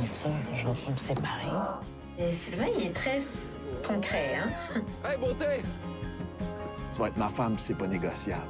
de ça. Je vais pas me séparer. Et Sylvain, il est très concret, hein? Hey, beauté! Tu vas être ma femme, c'est pas négociable.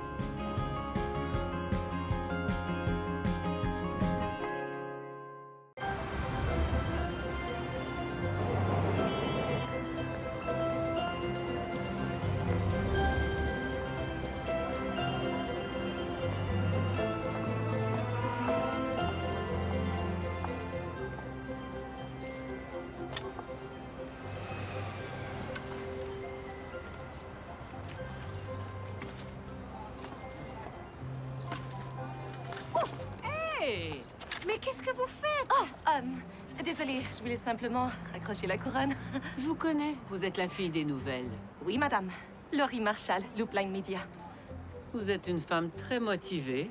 Hey! Mais qu'est-ce que vous faites? Oh, désolée, je voulais simplement raccrocher la couronne. Je vous connais. Vous êtes la fille des nouvelles. Oui, madame. Laurie Marshall, Loopline Media. Vous êtes une femme très motivée.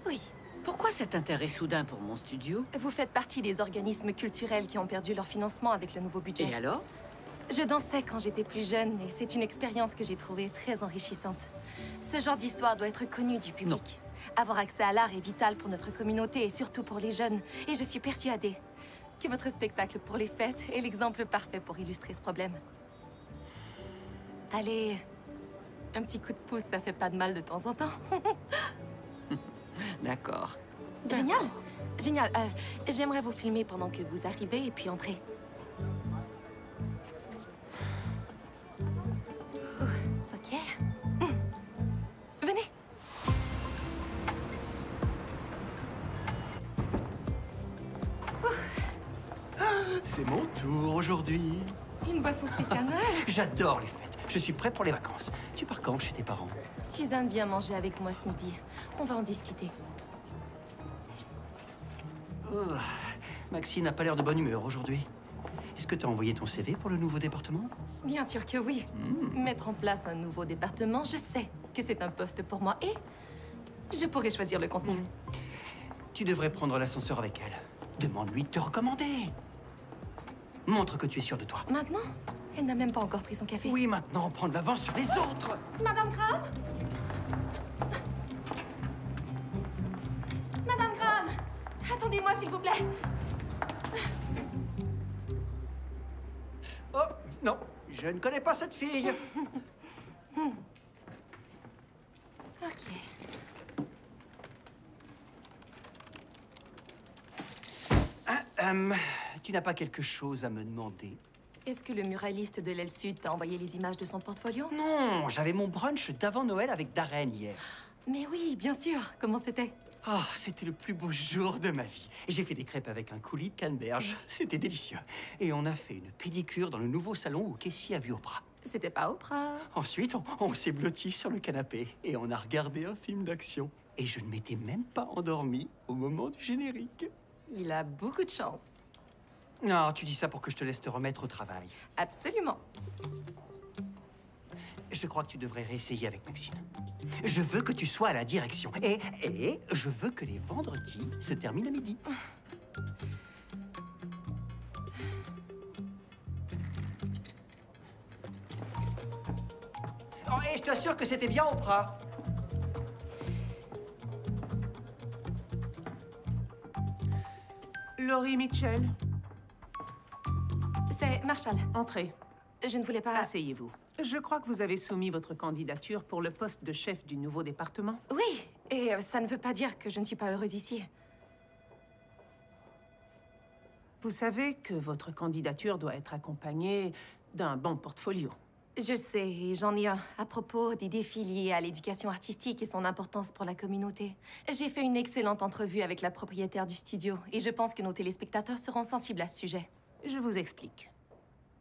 Oui. Pourquoi cet intérêt soudain pour mon studio? Vous faites partie des organismes culturels qui ont perdu leur financement avec le nouveau budget. Et alors? Je dansais quand j'étais plus jeune et c'est une expérience que j'ai trouvée très enrichissante. Ce genre d'histoire doit être connu du public. Non. Avoir accès à l'art est vital pour notre communauté et surtout pour les jeunes. Et je suis persuadée que votre spectacle pour les fêtes est l'exemple parfait pour illustrer ce problème. Allez, un petit coup de pouce, ça fait pas de mal de temps en temps. D'accord. Génial! Génial. J'aimerais vous filmer pendant que vous arrivez et puis entrez. OK. Venez. C'est mon tour aujourd'hui. Une boisson spéciale Noël. J'adore les fêtes. Je suis prêt pour les vacances. Tu pars quand chez tes parents? Suzanne vient manger avec moi ce midi. On va en discuter. Oh, Maxine n'a pas l'air de bonne humeur aujourd'hui. Est-ce que tu as envoyé ton CV pour le nouveau département? Bien sûr que oui. Mettre en place un nouveau département, je sais que c'est un poste pour moi et je pourrais choisir le contenu. Tu devrais prendre l'ascenseur avec elle. Demande-lui de te recommander. Montre que tu es sûr de toi. Maintenant? Elle n'a même pas encore pris son café. Oui, maintenant, prends de l'avance sur les autres. Madame Graham? Madame Graham! Attendez-moi, s'il vous plaît. Oh, non, je ne connais pas cette fille. OK. Tu n'as pas quelque chose à me demander? Est-ce que le muraliste de l'aile sud t'a envoyé les images de son portfolio? Non, j'avais mon brunch d'avant Noël avec Darren hier. Mais oui, bien sûr. Comment c'était? Ah, c'était le plus beau jour de ma vie. J'ai fait des crêpes avec un coulis de canneberge. C'était délicieux. Et on a fait une pédicure dans le nouveau salon où Casey a vu Oprah. C'était pas Oprah. Ensuite, on s'est blottis sur le canapé et on a regardé un film d'action. Et je ne m'étais même pas endormi au moment du générique. Il a beaucoup de chance. Non, tu dis ça pour que je te laisse te remettre au travail. Absolument. Je crois que tu devrais réessayer avec Maxine. Je veux que tu sois à la direction. Et je veux que les vendredis se terminent à midi. Oh, et je t'assure que c'était bien Oprah. Laurie Mitchell, C'est Marshall. entrez. Je ne voulais pas... Asseyez-vous. Je crois que vous avez soumis votre candidature pour le poste de chef du nouveau département. Oui, et ça ne veut pas dire que je ne suis pas heureuse ici. Vous savez que votre candidature doit être accompagnée d'un bon portfolio. Je sais, et j'en ai un à propos des défis liés à l'éducation artistique et son importance pour la communauté. J'ai fait une excellente entrevue avec la propriétaire du studio et je pense que nos téléspectateurs seront sensibles à ce sujet. Je vous explique.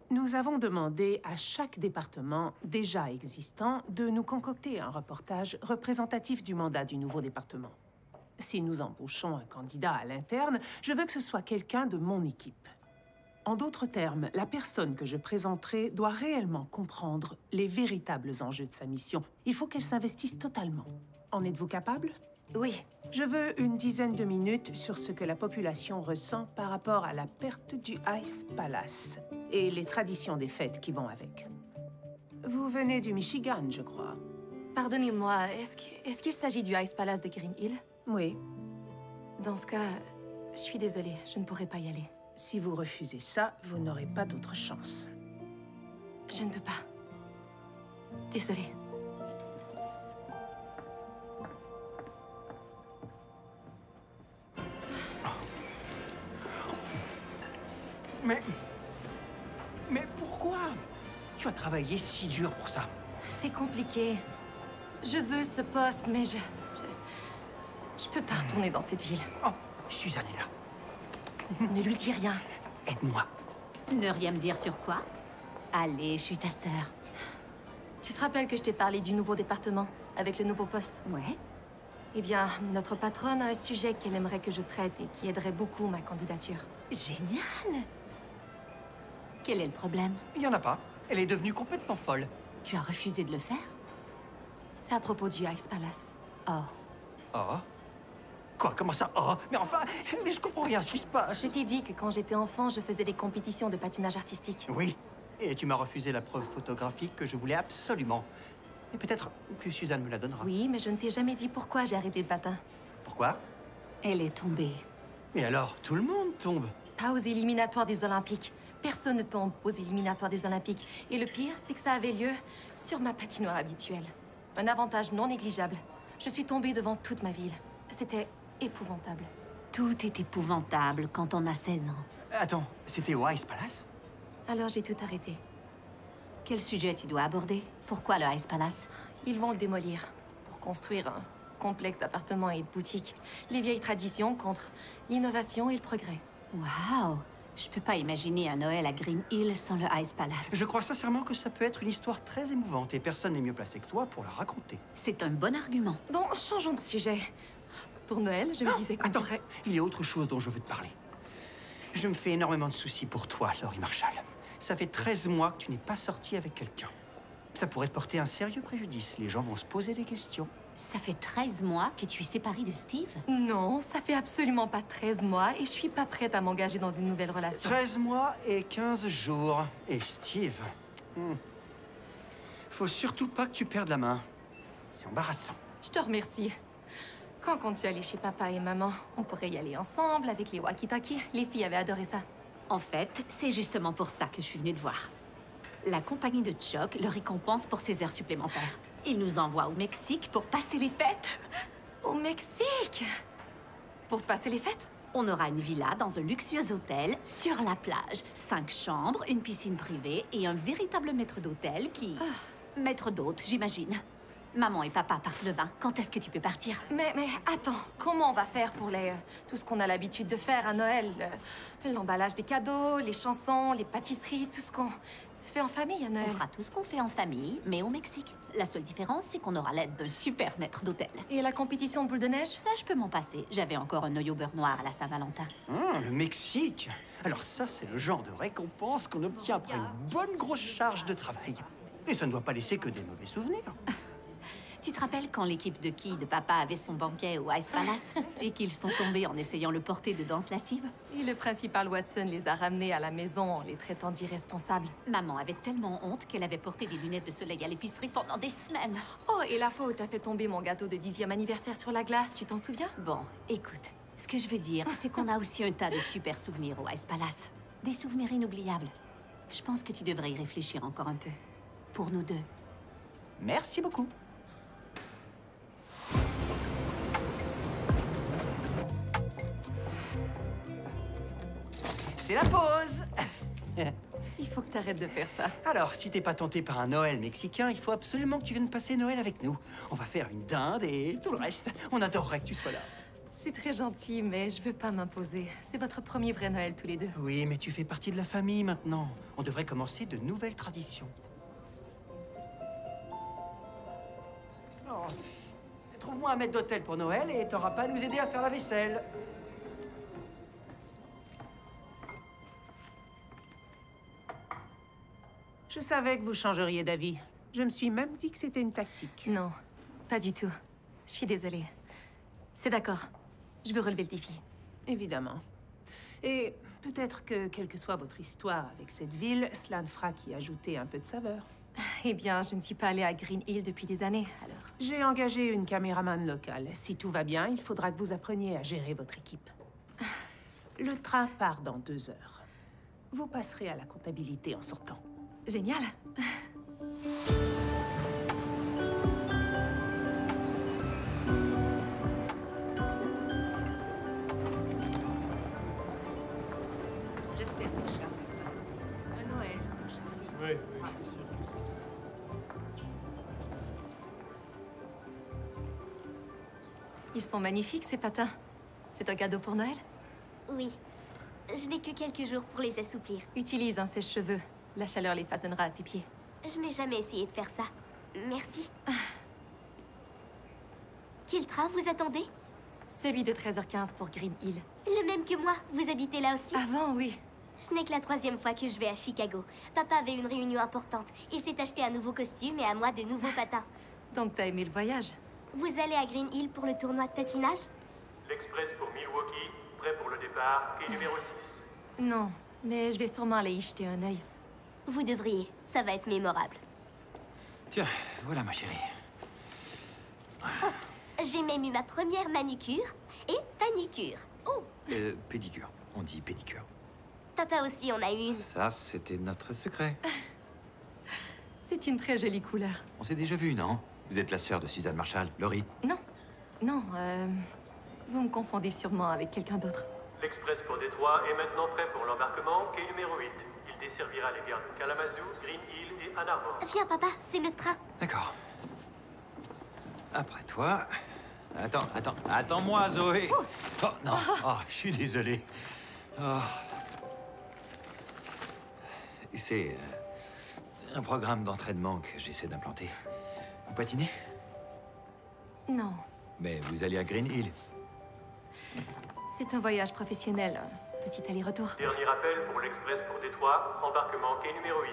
Nous avons demandé à chaque département déjà existant de nous concocter un reportage représentatif du mandat du nouveau département. Si nous embauchons un candidat à l'interne, je veux que ce soit quelqu'un de mon équipe. En d'autres termes, la personne que je présenterai doit réellement comprendre les véritables enjeux de sa mission. Il faut qu'elle s'investisse totalement. En êtes-vous capable? Oui, Je veux une dizaine de minutes sur ce que la population ressent par rapport à la perte du Ice Palace et les traditions des fêtes qui vont avec. Vous venez du Michigan, je crois. pardonnez-moi, est-ce qu'il s'agit du Ice Palace de Green Hill? Oui. Dans ce cas, je suis désolée, je ne pourrai pas y aller. Si vous refusez ça, vous n'aurez pas d'autre chance. Je ne peux pas. Désolée. Mais pourquoi? Tu as travaillé si dur pour ça. C'est compliqué. Je veux ce poste, mais je peux pas retourner dans cette ville. Oh, Suzanne est là. Ne lui dis rien. Aide-moi. Ne rien me dire sur quoi? Allez, je suis ta sœur. Tu te rappelles que je t'ai parlé du nouveau département, avec le nouveau poste? Ouais? Eh bien, notre patronne a un sujet qu'elle aimerait que je traite et qui aiderait beaucoup ma candidature. Génial! Quel est le problème? Il y en a pas. Elle est devenue complètement folle. Tu as refusé de le faire? C'est à propos du Ice Palace. Oh. Oh? Quoi? Comment ça? Oh? Mais enfin, mais je comprends rien à ce qui se passe. Je t'ai dit que quand j'étais enfant, je faisais des compétitions de patinage artistique. Oui. Et tu m'as refusé la preuve photographique que je voulais absolument. Et peut-être que Suzanne me la donnera. Oui, mais je ne t'ai jamais dit pourquoi j'ai arrêté le patin. Pourquoi? Elle est tombée. Et alors, tout le monde tombe. Pas aux éliminatoires des Olympiques. Personne ne tombe aux éliminatoires des Olympiques. Et le pire, c'est que ça avait lieu sur ma patinoire habituelle. Un avantage non négligeable. Je suis tombée devant toute ma ville. C'était épouvantable. Tout est épouvantable quand on a 16 ans. Attends, c'était au Ice Palace? Alors j'ai tout arrêté. Quel sujet tu dois aborder? Pourquoi le Ice Palace? Ils vont le démolir pour construire un complexe d'appartements et de boutiques. Les vieilles traditions contre l'innovation et le progrès. Waouh! Je peux pas imaginer un Noël à Green Hill sans le Ice Palace. Je crois sincèrement que ça peut être une histoire très émouvante et personne n'est mieux placé que toi pour la raconter. C'est un bon argument. Bon, changeons de sujet. Pour Noël, je me disais qu'on Attends, pourrait... il y a autre chose dont je veux te parler. Je me fais énormément de soucis pour toi, Laurie Marshall. Ça fait 13 mois que tu n'es pas sortie avec quelqu'un. Ça pourrait te porter un sérieux préjudice. Les gens vont se poser des questions. Ça fait 13 mois que tu es séparée de Steve? Non, ça fait absolument pas 13 mois et je suis pas prête à m'engager dans une nouvelle relation. 13 mois et 15 jours. Et Steve... Faut surtout pas que tu perdes la main. C'est embarrassant. Je te remercie. Quand comptes-tu aller chez papa et maman? On pourrait y aller ensemble avec les walkie-talkies. Les filles avaient adoré ça. En fait, c'est justement pour ça que je suis venue te voir. La compagnie de Chuck le récompense pour ses heures supplémentaires. Il nous envoie au Mexique pour passer les fêtes. Au Mexique? Pour passer les fêtes? On aura une villa dans un luxueux hôtel, sur la plage. 5 chambres, une piscine privée et un véritable maître d'hôtel qui... Maître d'hôte, j'imagine. Maman et papa partent le 20. Quand est-ce que tu peux partir? Mais attends, comment on va faire pour tout ce qu'on a l'habitude de faire à Noël? L'emballage des cadeaux, les chansons, les pâtisseries, tout ce qu'on fait en famille à Noël. On fera tout ce qu'on fait en famille, mais au Mexique. La seule différence, c'est qu'on aura l'aide d'un super maître d'hôtel. Et la compétition de boules de neige? Ça, je peux m'en passer. J'avais encore un œil au beurre noir à la Saint-Valentin. Le Mexique. Alors ça, c'est le genre de récompense qu'on obtient après une bonne grosse charge de travail. Et ça ne doit pas laisser que des mauvais souvenirs. Tu te rappelles quand l'équipe de quilles de papa avait son banquet au Ice Palace et qu'ils sont tombés en essayant le porter de danse lascive? Et le principal Watson les a ramenés à la maison en les traitant d'irresponsables. Maman avait tellement honte qu'elle avait porté des lunettes de soleil à l'épicerie pendant des semaines. Oh, et la fois où t'as fait tomber mon gâteau de 10e anniversaire sur la glace, tu t'en souviens? Bon, écoute, ce que je veux dire, c'est qu'on a aussi un tas de super souvenirs au Ice Palace. Des souvenirs inoubliables. Je pense que tu devrais y réfléchir encore un peu. Pour nous deux. Merci beaucoup. C'est la pause. Il faut que t'arrêtes de faire ça. Alors, si t'es pas tenté par un Noël mexicain, il faut absolument que tu viennes passer Noël avec nous. On va faire une dinde et tout le reste. On adorerait que tu sois là. C'est très gentil, mais je veux pas m'imposer. C'est votre premier vrai Noël tous les deux. Oui, mais tu fais partie de la famille maintenant. On devrait commencer de nouvelles traditions. Oh. Trouve-moi un maître d'hôtel pour Noël et t'auras pas à nous aider à faire la vaisselle. Je savais que vous changeriez d'avis. Je me suis même dit que c'était une tactique. Non, pas du tout. Je suis désolée. C'est d'accord. Je veux relever le défi. Évidemment. Et peut-être que, quelle que soit votre histoire avec cette ville, cela ne fera qu'y ajouter un peu de saveur. Eh bien, je ne suis pas allée à Green Hill depuis des années, alors. J'ai engagé une caméraman locale. Si tout va bien, il faudra que vous appreniez à gérer votre équipe. Le train part dans 2 heures. Vous passerez à la comptabilité en sortant. Génial. J'espère que Charlie sera aussi. À Noël, sans Charlie. Oui, je suis sûr que c'est... Ils sont magnifiques, ces patins. C'est un cadeau pour Noël? Oui. Je n'ai que quelques jours pour les assouplir. Utilise un sèche-cheveux. La chaleur les façonnera à tes pieds. Je n'ai jamais essayé de faire ça. Merci. Quel train vous attendez? Celui de 13h15 pour Green Hill. Le même que moi. Vous habitez là aussi? Avant, oui. Ce n'est que la 3e fois que je vais à Chicago. Papa avait une réunion importante. Il s'est acheté un nouveau costume et à moi de nouveaux patins. Donc t'as aimé le voyage? Vous allez à Green Hill pour le tournoi de patinage? L'Express pour Milwaukee, prêt pour le départ, quai numéro 6. Non, mais je vais sûrement aller y jeter un œil. Vous devriez. Ça va être mémorable. Tiens, voilà ma chérie. J'ai même eu ma première manucure et panicure. Oh, Pédicure. On dit pédicure. papa aussi en a eu une. Ça, c'était notre secret. C'est une très jolie couleur. On s'est déjà vu, non? Vous êtes la sœur de Suzanne Marshall, Laurie? Non, non, vous me confondez sûrement avec quelqu'un d'autre. L'Express pour Détroit est maintenant prêt pour l'embarquement, quai numéro 8. Il desservira les gares de Kalamazoo, Green Hill et Ann Arbor. Viens, papa, c'est notre train. D'accord. Après toi... Attends-moi, Zoé. Oh, non. Oh, je suis désolé. Oh. C'est un programme d'entraînement que j'essaie d'implanter. Vous patinez? Non, Mais vous allez à Green Hill. c'est un voyage professionnel, un petit aller-retour. Dernier appel pour l'Express pour Détroit, embarquement, quai numéro 8.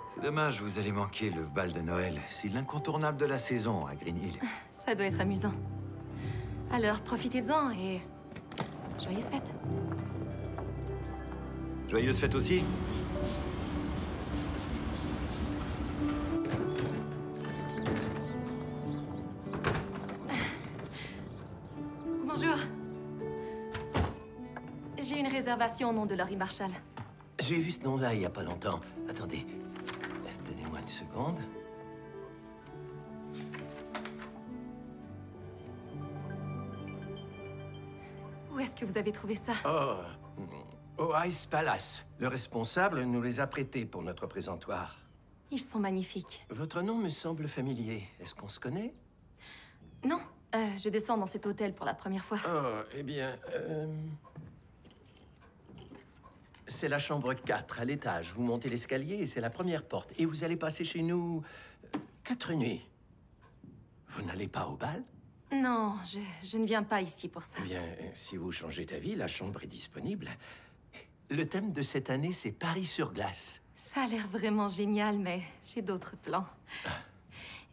C'est dommage, vous allez manquer le bal de Noël. C'est l'incontournable de la saison à Green Hill. Ça doit être amusant. Alors, profitez-en et... joyeuses fêtes. Joyeuse fête aussi. Bonjour. J'ai une réservation au nom de Laurie Marshall. J'ai vu ce nom-là il y a pas longtemps. Attendez. Donnez-moi une seconde. Où est-ce que vous avez trouvé ça? Oh, au Ice Palace. Le responsable nous les a prêtés pour notre présentoir. Ils sont magnifiques. Votre nom me semble familier. Est-ce qu'on se connaît? Non, je descends dans cet hôtel pour la première fois. Oh, eh bien... c'est la chambre 4, à l'étage. Vous montez l'escalier et c'est la première porte. Et vous allez passer chez nous 4 nuits. Vous n'allez pas au bal? Non, je ne viens pas ici pour ça. Eh bien, si vous changez d'avis, la chambre est disponible. Le thème de cette année, c'est Paris sur glace. Ça a l'air vraiment génial, mais j'ai d'autres plans.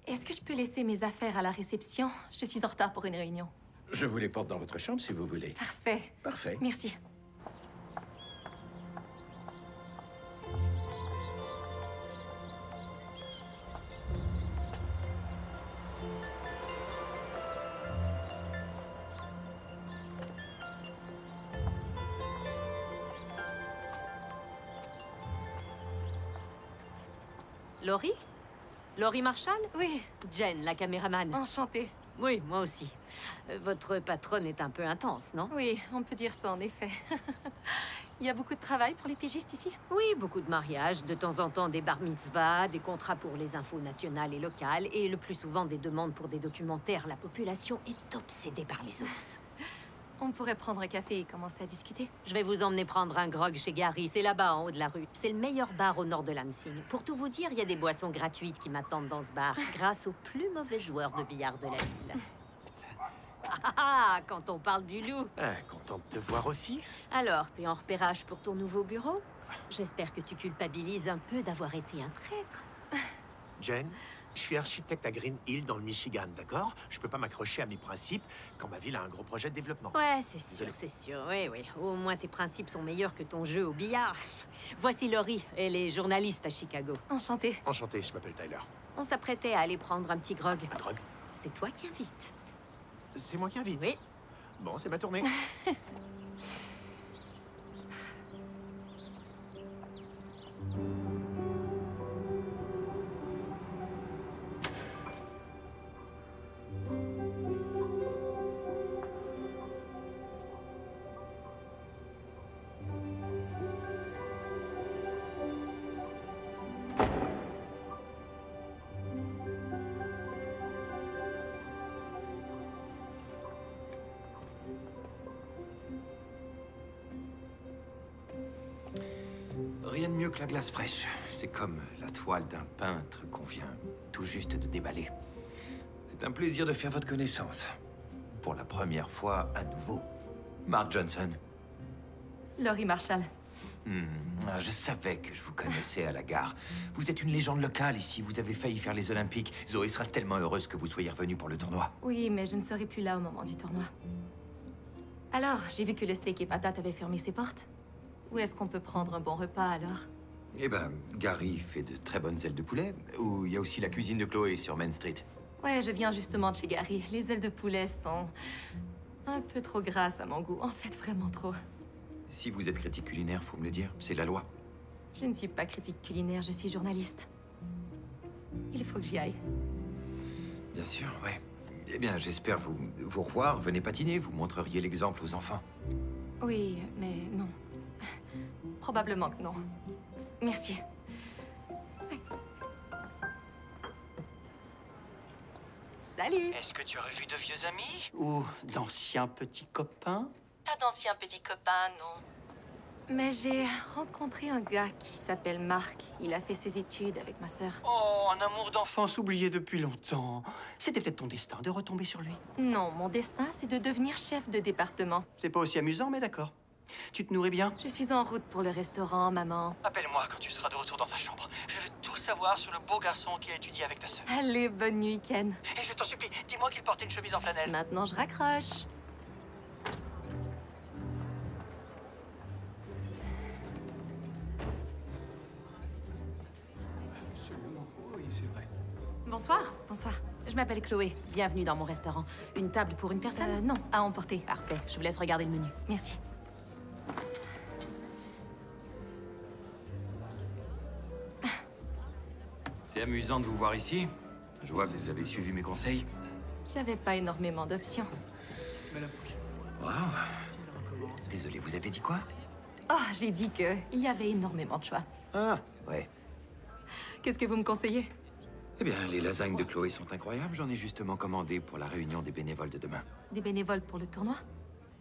Est-ce que je peux laisser mes affaires à la réception? Je suis en retard pour une réunion. Je vous les porte dans votre chambre si vous voulez. Parfait. Parfait. Merci. Laurie? Laurie Marshall? Oui, Jen, la caméraman. enchantée. Oui, moi aussi. Votre patronne est un peu intense, non? Oui, on peut dire ça en effet. Il y a beaucoup de travail pour les pigistes ici? Oui, beaucoup de mariages, de temps en temps des bar mitzvahs, des contrats pour les infos nationales et locales, et le plus souvent des demandes pour des documentaires. La population est obsédée par les ours. On pourrait prendre un café et commencer à discuter. Je vais vous emmener prendre un grog chez Gary, c'est là-bas en haut de la rue. C'est le meilleur bar au nord de Lansing. Pour tout vous dire, il y a des boissons gratuites qui m'attendent dans ce bar, grâce aux plus mauvais joueurs de billard de la ville. Ah, quand on parle du loup. Content de te voir aussi. Alors, t'es en repérage pour ton nouveau bureau? J'espère que tu culpabilises un peu d'avoir été un traître. Jen, je suis architecte à Green Hill dans le Michigan, d'accord? Je peux pas m'accrocher à mes principes quand ma ville a un gros projet de développement. Ouais, c'est sûr, Désolé. c'est sûr. Oui, oui. Au moins, tes principes sont meilleurs que ton jeu au billard. Voici Laurie, elle est journaliste à Chicago. Enchantée. Enchanté, je m'appelle Tyler. On s'apprêtait à aller prendre un petit grog. Un grog? C'est toi qui invites. C'est moi qui invite? Oui. Bon, c'est ma tournée. Rien de mieux que la glace fraîche. C'est comme la toile d'un peintre qu'on vient tout juste de déballer. C'est un plaisir de faire votre connaissance. Pour la première fois à nouveau. Mark Johnson. Laurie Marshall. Je savais que je vous connaissais à la gare. Vous êtes une légende locale ici. Vous avez failli faire les Olympiques. Zoé sera tellement heureuse que vous soyez revenu pour le tournoi. Oui, mais je ne serai plus là au moment du tournoi. Alors, j'ai vu que le steak et patates avait fermé ses portes. Où est-ce qu'on peut prendre un bon repas, alors? Eh ben, Gary fait de très bonnes ailes de poulet. Ou il y a aussi la cuisine de Chloé sur Main Street. Ouais, je viens justement de chez Gary. Les ailes de poulet sont un peu trop grasses à mon goût. En fait, vraiment trop. Si vous êtes critique culinaire, faut me le dire. C'est la loi. Je ne suis pas critique culinaire, je suis journaliste. Il faut que j'y aille. Bien sûr, ouais. Eh bien, j'espère vous revoir. Venez patiner, vous montreriez l'exemple aux enfants. Oui, mais non. Probablement que non. Merci. Salut! Est-ce que tu as revu de vieux amis? Ou d'anciens petits copains? Pas d'anciens petits copains, non. Mais j'ai rencontré un gars qui s'appelle Mark. Il a fait ses études avec ma sœur. Oh, un amour d'enfance oublié depuis longtemps. C'était peut-être ton destin de retomber sur lui. Non, mon destin, c'est de devenir chef de département. C'est pas aussi amusant, mais d'accord. Tu te nourris bien? Je suis en route pour le restaurant, maman. Appelle-moi quand tu seras de retour dans ta chambre. Je veux tout savoir sur le beau garçon qui a étudié avec ta sœur. Allez, bonne nuit, Ken. Et je t'en supplie, dis-moi qu'il portait une chemise en flanelle. Maintenant, je raccroche. Oui, c'est vrai. Bonsoir. Bonsoir. Je m'appelle Chloé. Bienvenue dans mon restaurant. Une table pour une personne? Non, à emporter. Parfait. Je vous laisse regarder le menu. Merci. C'est amusant de vous voir ici. Je vois que vous avez suivi mes conseils. J'avais pas énormément d'options. Waouh. Désolé, vous avez dit quoi? Oh, j'ai dit que il y avait énormément de choix. Ah, ouais. Qu'est-ce que vous me conseillez? Eh bien, les lasagnes de Chloé sont incroyables. J'en ai justement commandé pour la réunion des bénévoles de demain. Des bénévoles pour le tournoi?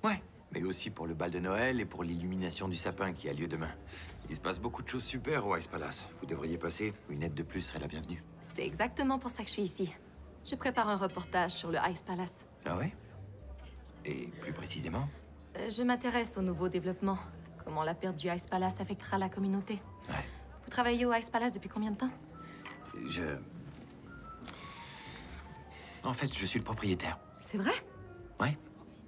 Ouais, mais aussi pour le bal de Noël et pour l'illumination du sapin qui a lieu demain. Il se passe beaucoup de choses super au Ice Palace. Vous devriez passer. Une aide de plus serait la bienvenue. C'est exactement pour ça que je suis ici. Je prépare un reportage sur le Ice Palace. Ah ouais? Et plus précisément? Je m'intéresse au nouveau développement. Comment la perte du Ice Palace affectera la communauté. Ouais. Vous travaillez au Ice Palace depuis combien de temps? En fait, je suis le propriétaire. C'est vrai? Ouais.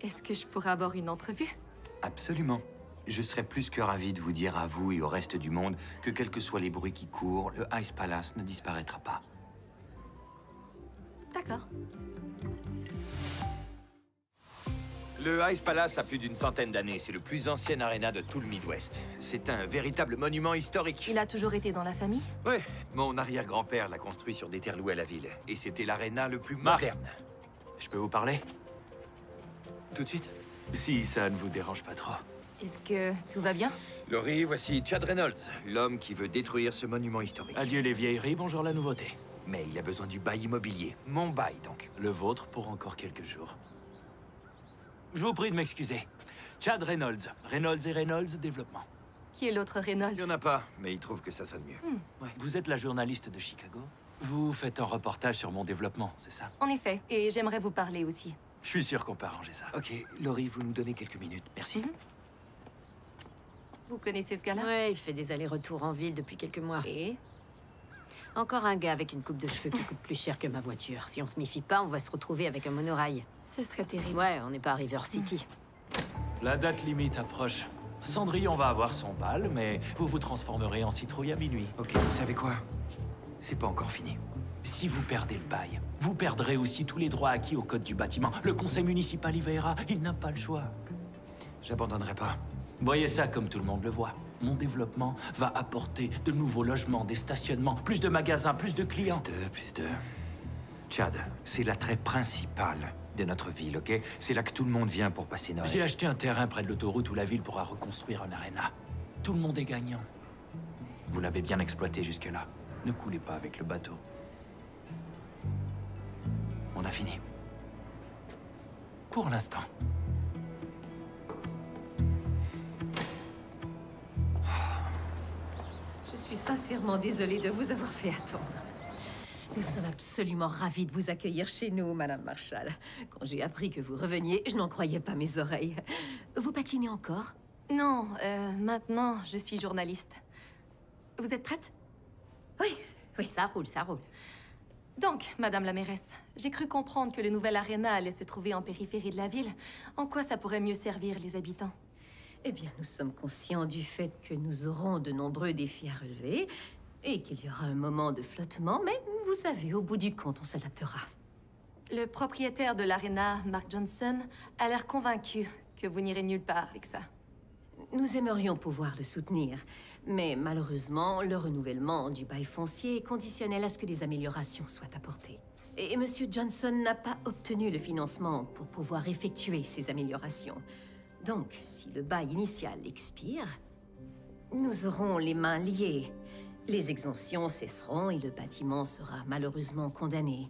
Est-ce que je pourrais avoir une entrevue? Absolument. Je serais plus que ravi de vous dire à vous et au reste du monde que quels que soient les bruits qui courent, le Ice Palace ne disparaîtra pas. D'accord. Le Ice Palace a plus d'une centaine d'années. C'est le plus ancien aréna de tout le Midwest. C'est un véritable monument historique. Il a toujours été dans la famille? Ouais, mon arrière-grand-père l'a construit sur des terres louées à la ville. Et c'était l'aréna le plus moderne. Je peux vous parler? Tout de suite? Si ça ne vous dérange pas trop. Est-ce que tout va bien? Laurie, voici Chad Reynolds, l'homme qui veut détruire ce monument historique. Adieu les vieilleries, bonjour la nouveauté. Mais il a besoin du bail immobilier. Mon bail, donc. Le vôtre pour encore quelques jours. Je vous prie de m'excuser. Chad Reynolds. Reynolds et Reynolds Développement. Qui est l'autre Reynolds? Il n'y en a pas, mais il trouve que ça sonne mieux. Ouais. Vous êtes la journaliste de Chicago? Vous faites un reportage sur mon développement, c'est ça? En effet, et j'aimerais vous parler aussi. Je suis sûr qu'on peut arranger ça. Ok, Laurie, vous nous donnez quelques minutes. Merci. Vous connaissez ce gars-là? Ouais, il fait des allers-retours en ville depuis quelques mois. Et? Encore un gars avec une coupe de cheveux qui coûte plus cher que ma voiture. Si on se méfie pas, on va se retrouver avec un monorail. Ce serait terrible. Ouais, on n'est pas à River City. La date limite approche. Cendrillon va avoir son bal, mais vous vous transformerez en citrouille à minuit. Ok, vous savez quoi? C'est pas encore fini. Si vous perdez le bail, vous perdrez aussi tous les droits acquis au code du bâtiment. Le conseil municipal y veillera, il n'a pas le choix. J'abandonnerai pas. Voyez ça comme tout le monde le voit. Mon développement va apporter de nouveaux logements, des stationnements, plus de magasins, plus de clients. Plus de... Chad, c'est l'attrait principal de notre ville, ok? C'est là que tout le monde vient pour passer Noël. J'ai acheté un terrain près de l'autoroute où la ville pourra reconstruire un aréna. Tout le monde est gagnant. Vous l'avez bien exploité jusque-là. Ne coulez pas avec le bateau. On a fini. Pour l'instant. Je suis sincèrement désolée de vous avoir fait attendre. Nous sommes absolument ravis de vous accueillir chez nous, Madame Marshall. Quand j'ai appris que vous reveniez, je n'en croyais pas mes oreilles. Vous patinez encore? Non, maintenant, je suis journaliste. Vous êtes prête? Oui, oui, ça roule, ça roule. Donc, Madame la mairesse, j'ai cru comprendre que le nouvel aréna allait se trouver en périphérie de la ville. En quoi ça pourrait mieux servir les habitants? Eh bien, nous sommes conscients du fait que nous aurons de nombreux défis à relever et qu'il y aura un moment de flottement, mais vous savez, au bout du compte, on s'adaptera. Le propriétaire de l'aréna, Mark Johnson, a l'air convaincu que vous n'irez nulle part avec ça. Nous aimerions pouvoir le soutenir, mais malheureusement, le renouvellement du bail foncier est conditionnel à ce que des améliorations soient apportées. Et Monsieur Johnson n'a pas obtenu le financement pour pouvoir effectuer ces améliorations. Donc, si le bail initial expire, nous aurons les mains liées. Les exemptions cesseront et le bâtiment sera malheureusement condamné.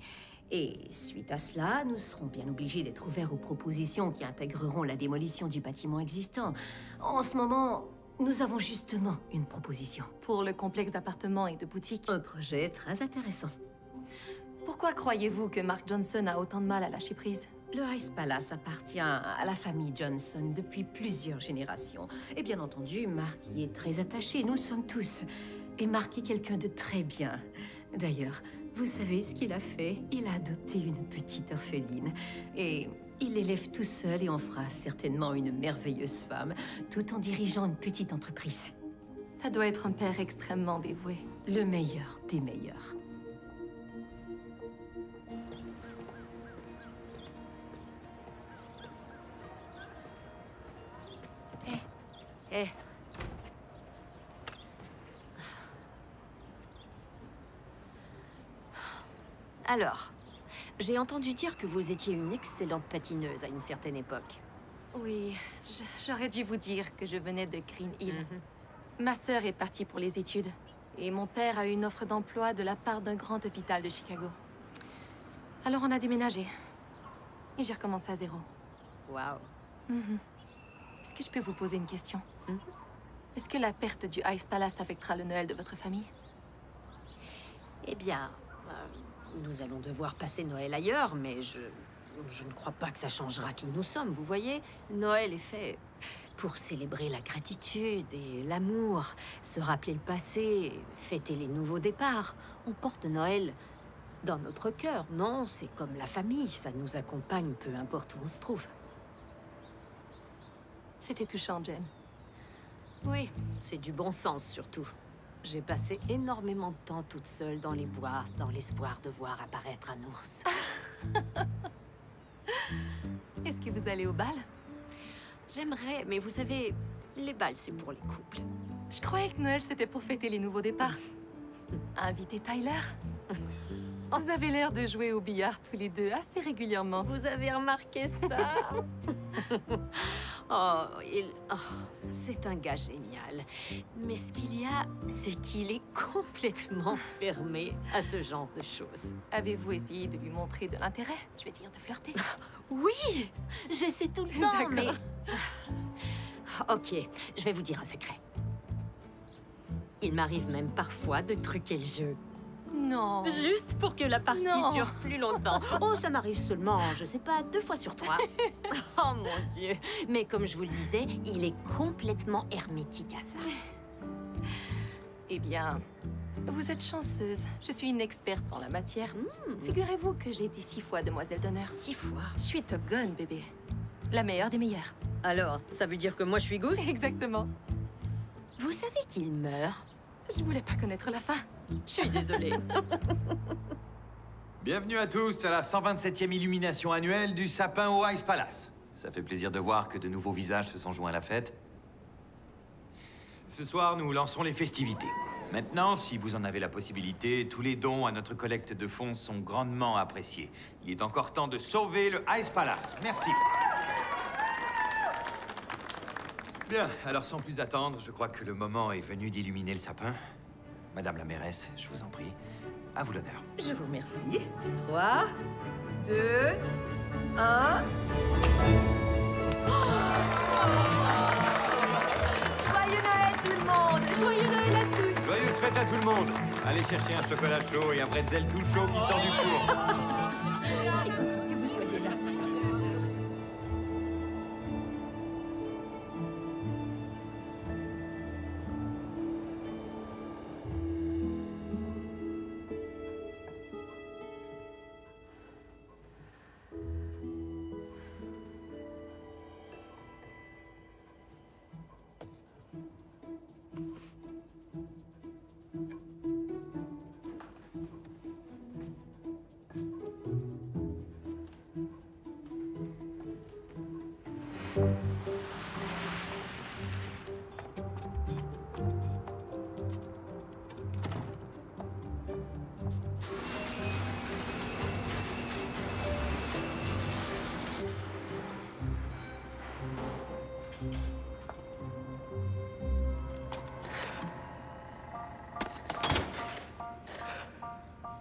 Et suite à cela, nous serons bien obligés d'être ouverts aux propositions qui intégreront la démolition du bâtiment existant. En ce moment, nous avons justement une proposition. Pour le complexe d'appartements et de boutiques. Un projet très intéressant. Pourquoi croyez-vous que Mark Johnson a autant de mal à lâcher prise? Le Ice Palace appartient à la famille Johnson depuis plusieurs générations. Et bien entendu, Mark y est très attaché, nous le sommes tous. Et Mark est quelqu'un de très bien. D'ailleurs, vous savez ce qu'il a fait? Il a adopté une petite orpheline. Et il l'élève tout seul et en fera certainement une merveilleuse femme, tout en dirigeant une petite entreprise. Ça doit être un père extrêmement dévoué. Le meilleur des meilleurs. Eh. Alors, j'ai entendu dire que vous étiez une excellente patineuse à une certaine époque. Oui, j'aurais dû vous dire que je venais de Green Hill. Ma sœur est partie pour les études. Et mon père a eu une offre d'emploi de la part d'un grand hôpital de Chicago. Alors on a déménagé. Et j'ai recommencé à zéro. Waouh. Est-ce que je peux vous poser une question? Est-ce que la perte du Ice Palace affectera le Noël de votre famille? Eh bien, nous allons devoir passer Noël ailleurs, mais je ne crois pas que ça changera qui nous sommes, vous voyez? Noël est fait pour célébrer la gratitude et l'amour, se rappeler le passé, fêter les nouveaux départs. On porte Noël dans notre cœur, non? C'est comme la famille, ça nous accompagne peu importe où on se trouve. C'était touchant, Jen. Oui, c'est du bon sens surtout. J'ai passé énormément de temps toute seule dans les bois, dans l'espoir de voir apparaître un ours. Est-ce que vous allez au bal? J'aimerais, mais vous savez, les bals, c'est pour les couples. Je croyais que Noël, c'était pour fêter les nouveaux départs. Inviter Tyler? Vous avez l'air de jouer au billard tous les deux assez régulièrement. Vous avez remarqué ça? C'est un gars génial. Mais ce qu'il y a, c'est qu'il est complètement fermé à ce genre de choses. Avez-vous essayé de lui montrer de l'intérêt? Je veux dire, de flirter? Oui! J'essaie tout le temps, mais... Ok, je vais vous dire un secret. Il m'arrive même parfois de truquer le jeu. Non. Juste pour que la partie dure plus longtemps. Oh, ça m'arrive seulement, je sais pas, 2 fois sur 3. Oh mon Dieu. Mais comme je vous le disais, il est complètement hermétique à ça. Eh bien, vous êtes chanceuse. Je suis une experte en la matière. Figurez-vous que j'ai été 6 fois demoiselle d'honneur. 6 fois? Je suis Top Gun, bébé. La meilleure des meilleures. Alors, ça veut dire que moi je suis Goose? Exactement. Vous savez qu'il meurt? Je voulais pas connaître la fin. Je suis désolée. Bienvenue à tous à la 127e illumination annuelle du sapin au Ice Palace. Ça fait plaisir de voir que de nouveaux visages se sont joints à la fête. Ce soir, nous lançons les festivités. Maintenant, si vous en avez la possibilité, tous les dons à notre collecte de fonds sont grandement appréciés. Il est encore temps de sauver le Ice Palace. Merci. Bien, alors sans plus attendre, je crois que le moment est venu d'illuminer le sapin. Madame la mairesse, je vous en prie, à vous l'honneur. Je vous remercie. 3, 2, 1... Joyeux Noël tout le monde! Joyeux Noël à tous! Joyeuses fête à tout le monde. Allez chercher un chocolat chaud et un bretzel tout chaud qui sort du four. Je suis contente que vous soyez là.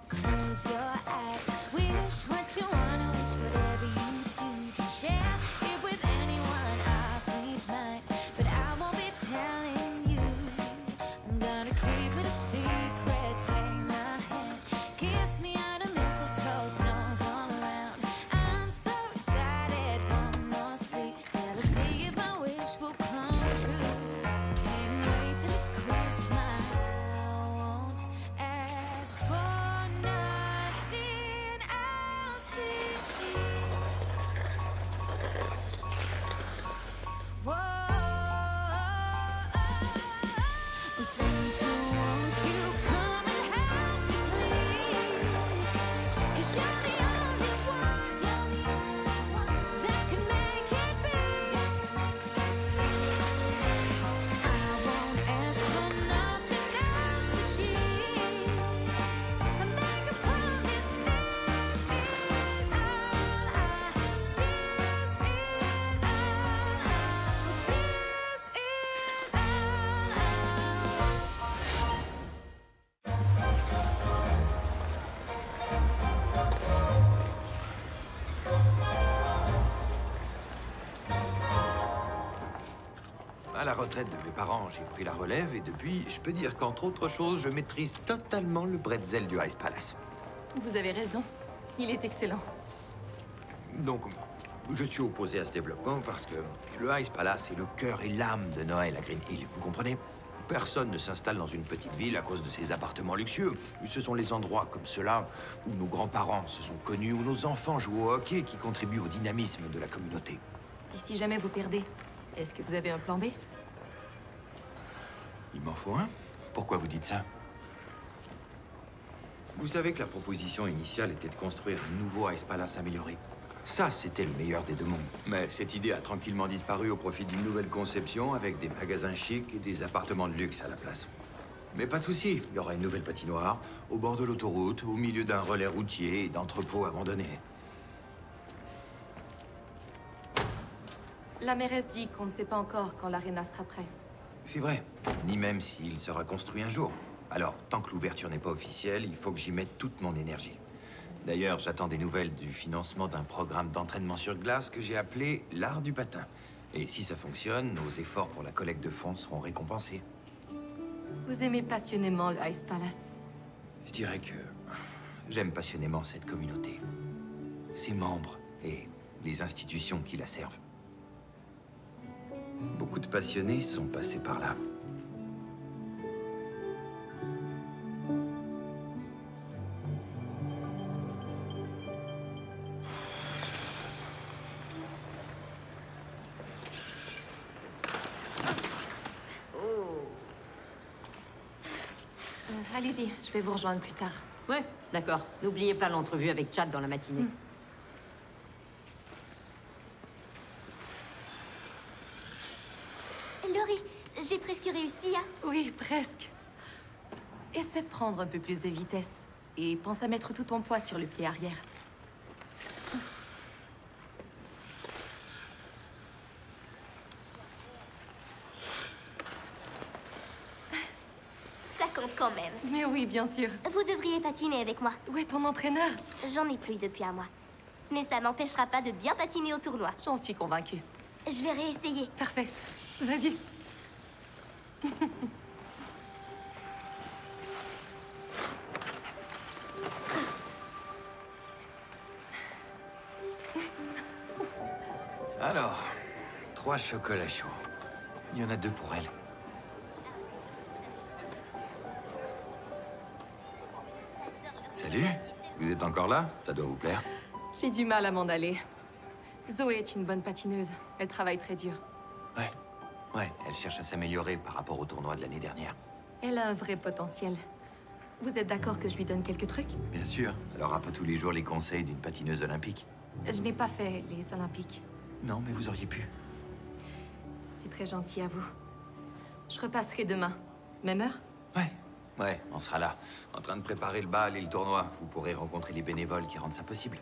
Close your eyes. Wish what you wanna wish, whatever you do. Don't share it with anyone. I've made mine, but I won't be telling you. I'm gonna keep it a secret. Take my hand, kiss me under mistletoe, snows all around. I'm so excited. One more sleep till I see if my wish will come true. Can't wait till it's Christmas. I won't ask for nothing else this year. Whoa, Santa, won't you come and help me, please? 'Cause you're the only one that can make it big. I won't ask for nothing else this year. I make a promise, this is all I, this is all À la retraite de mes parents, j'ai pris la relève et depuis, je peux dire qu'entre autres choses, je maîtrise totalement le bretzel du Ice Palace. Vous avez raison. Il est excellent. Donc, je suis opposé à ce développement parce que le Ice Palace est le cœur et l'âme de Noël à Green Hill, vous comprenez? Personne ne s'installe dans une petite ville à cause de ses appartements luxueux. Ce sont les endroits comme ceux-là où nos grands-parents se sont connus, où nos enfants jouent au hockey qui contribuent au dynamisme de la communauté. Et si jamais vous perdez, est-ce que vous avez un plan B? Il m'en faut un? Pourquoi vous dites ça? Vous savez que la proposition initiale était de construire un nouveau Ice Palace amélioré. Ça, c'était le meilleur des deux mondes. Mais cette idée a tranquillement disparu au profit d'une nouvelle conception avec des magasins chics et des appartements de luxe à la place. Mais pas de souci, il y aura une nouvelle patinoire, au bord de l'autoroute, au milieu d'un relais routier et d'entrepôts abandonnés. La mairesse dit qu'on ne sait pas encore quand l'aréna sera prêt. C'est vrai, ni même s'il sera construit un jour. Alors, tant que l'ouverture n'est pas officielle, il faut que j'y mette toute mon énergie. D'ailleurs, j'attends des nouvelles du financement d'un programme d'entraînement sur glace que j'ai appelé l'art du patin. Et si ça fonctionne, nos efforts pour la collecte de fonds seront récompensés. Vous aimez passionnément le Ice Palace. Je dirais que j'aime passionnément cette communauté, ses membres et les institutions qui la servent. Beaucoup de passionnés sont passés par là. Allez-y, je vais vous rejoindre plus tard. Ouais, d'accord. N'oubliez pas l'entrevue avec Chad dans la matinée. Laurie, j'ai presque réussi, hein? Oui, presque. Essaie de prendre un peu plus de vitesse. Et pense à mettre tout ton poids sur le pied arrière. Ça compte quand même. Mais oui, bien sûr. Vous devriez patiner avec moi. Où est ton entraîneur? J'en ai plus depuis un mois. Mais ça m'empêchera pas de bien patiner au tournoi. J'en suis convaincue. Je vais réessayer. Parfait. Vas-y. 3 chocolats chauds. Il y en a 2 pour elle. Salut, vous êtes encore là? Ça doit vous plaire. J'ai du mal à m'en aller. Zoé est une bonne patineuse. Elle travaille très dur. Ouais, elle cherche à s'améliorer par rapport au tournoi de l'année dernière. Elle a un vrai potentiel. Vous êtes d'accord que je lui donne quelques trucs? Bien sûr, elle aura pas tous les jours les conseils d'une patineuse olympique. Je n'ai pas fait les Olympiques. Non, mais vous auriez pu. C'est très gentil à vous. Je repasserai demain. Même heure? Ouais, on sera là, en train de préparer le bal et le tournoi. Vous pourrez rencontrer les bénévoles qui rendent ça possible.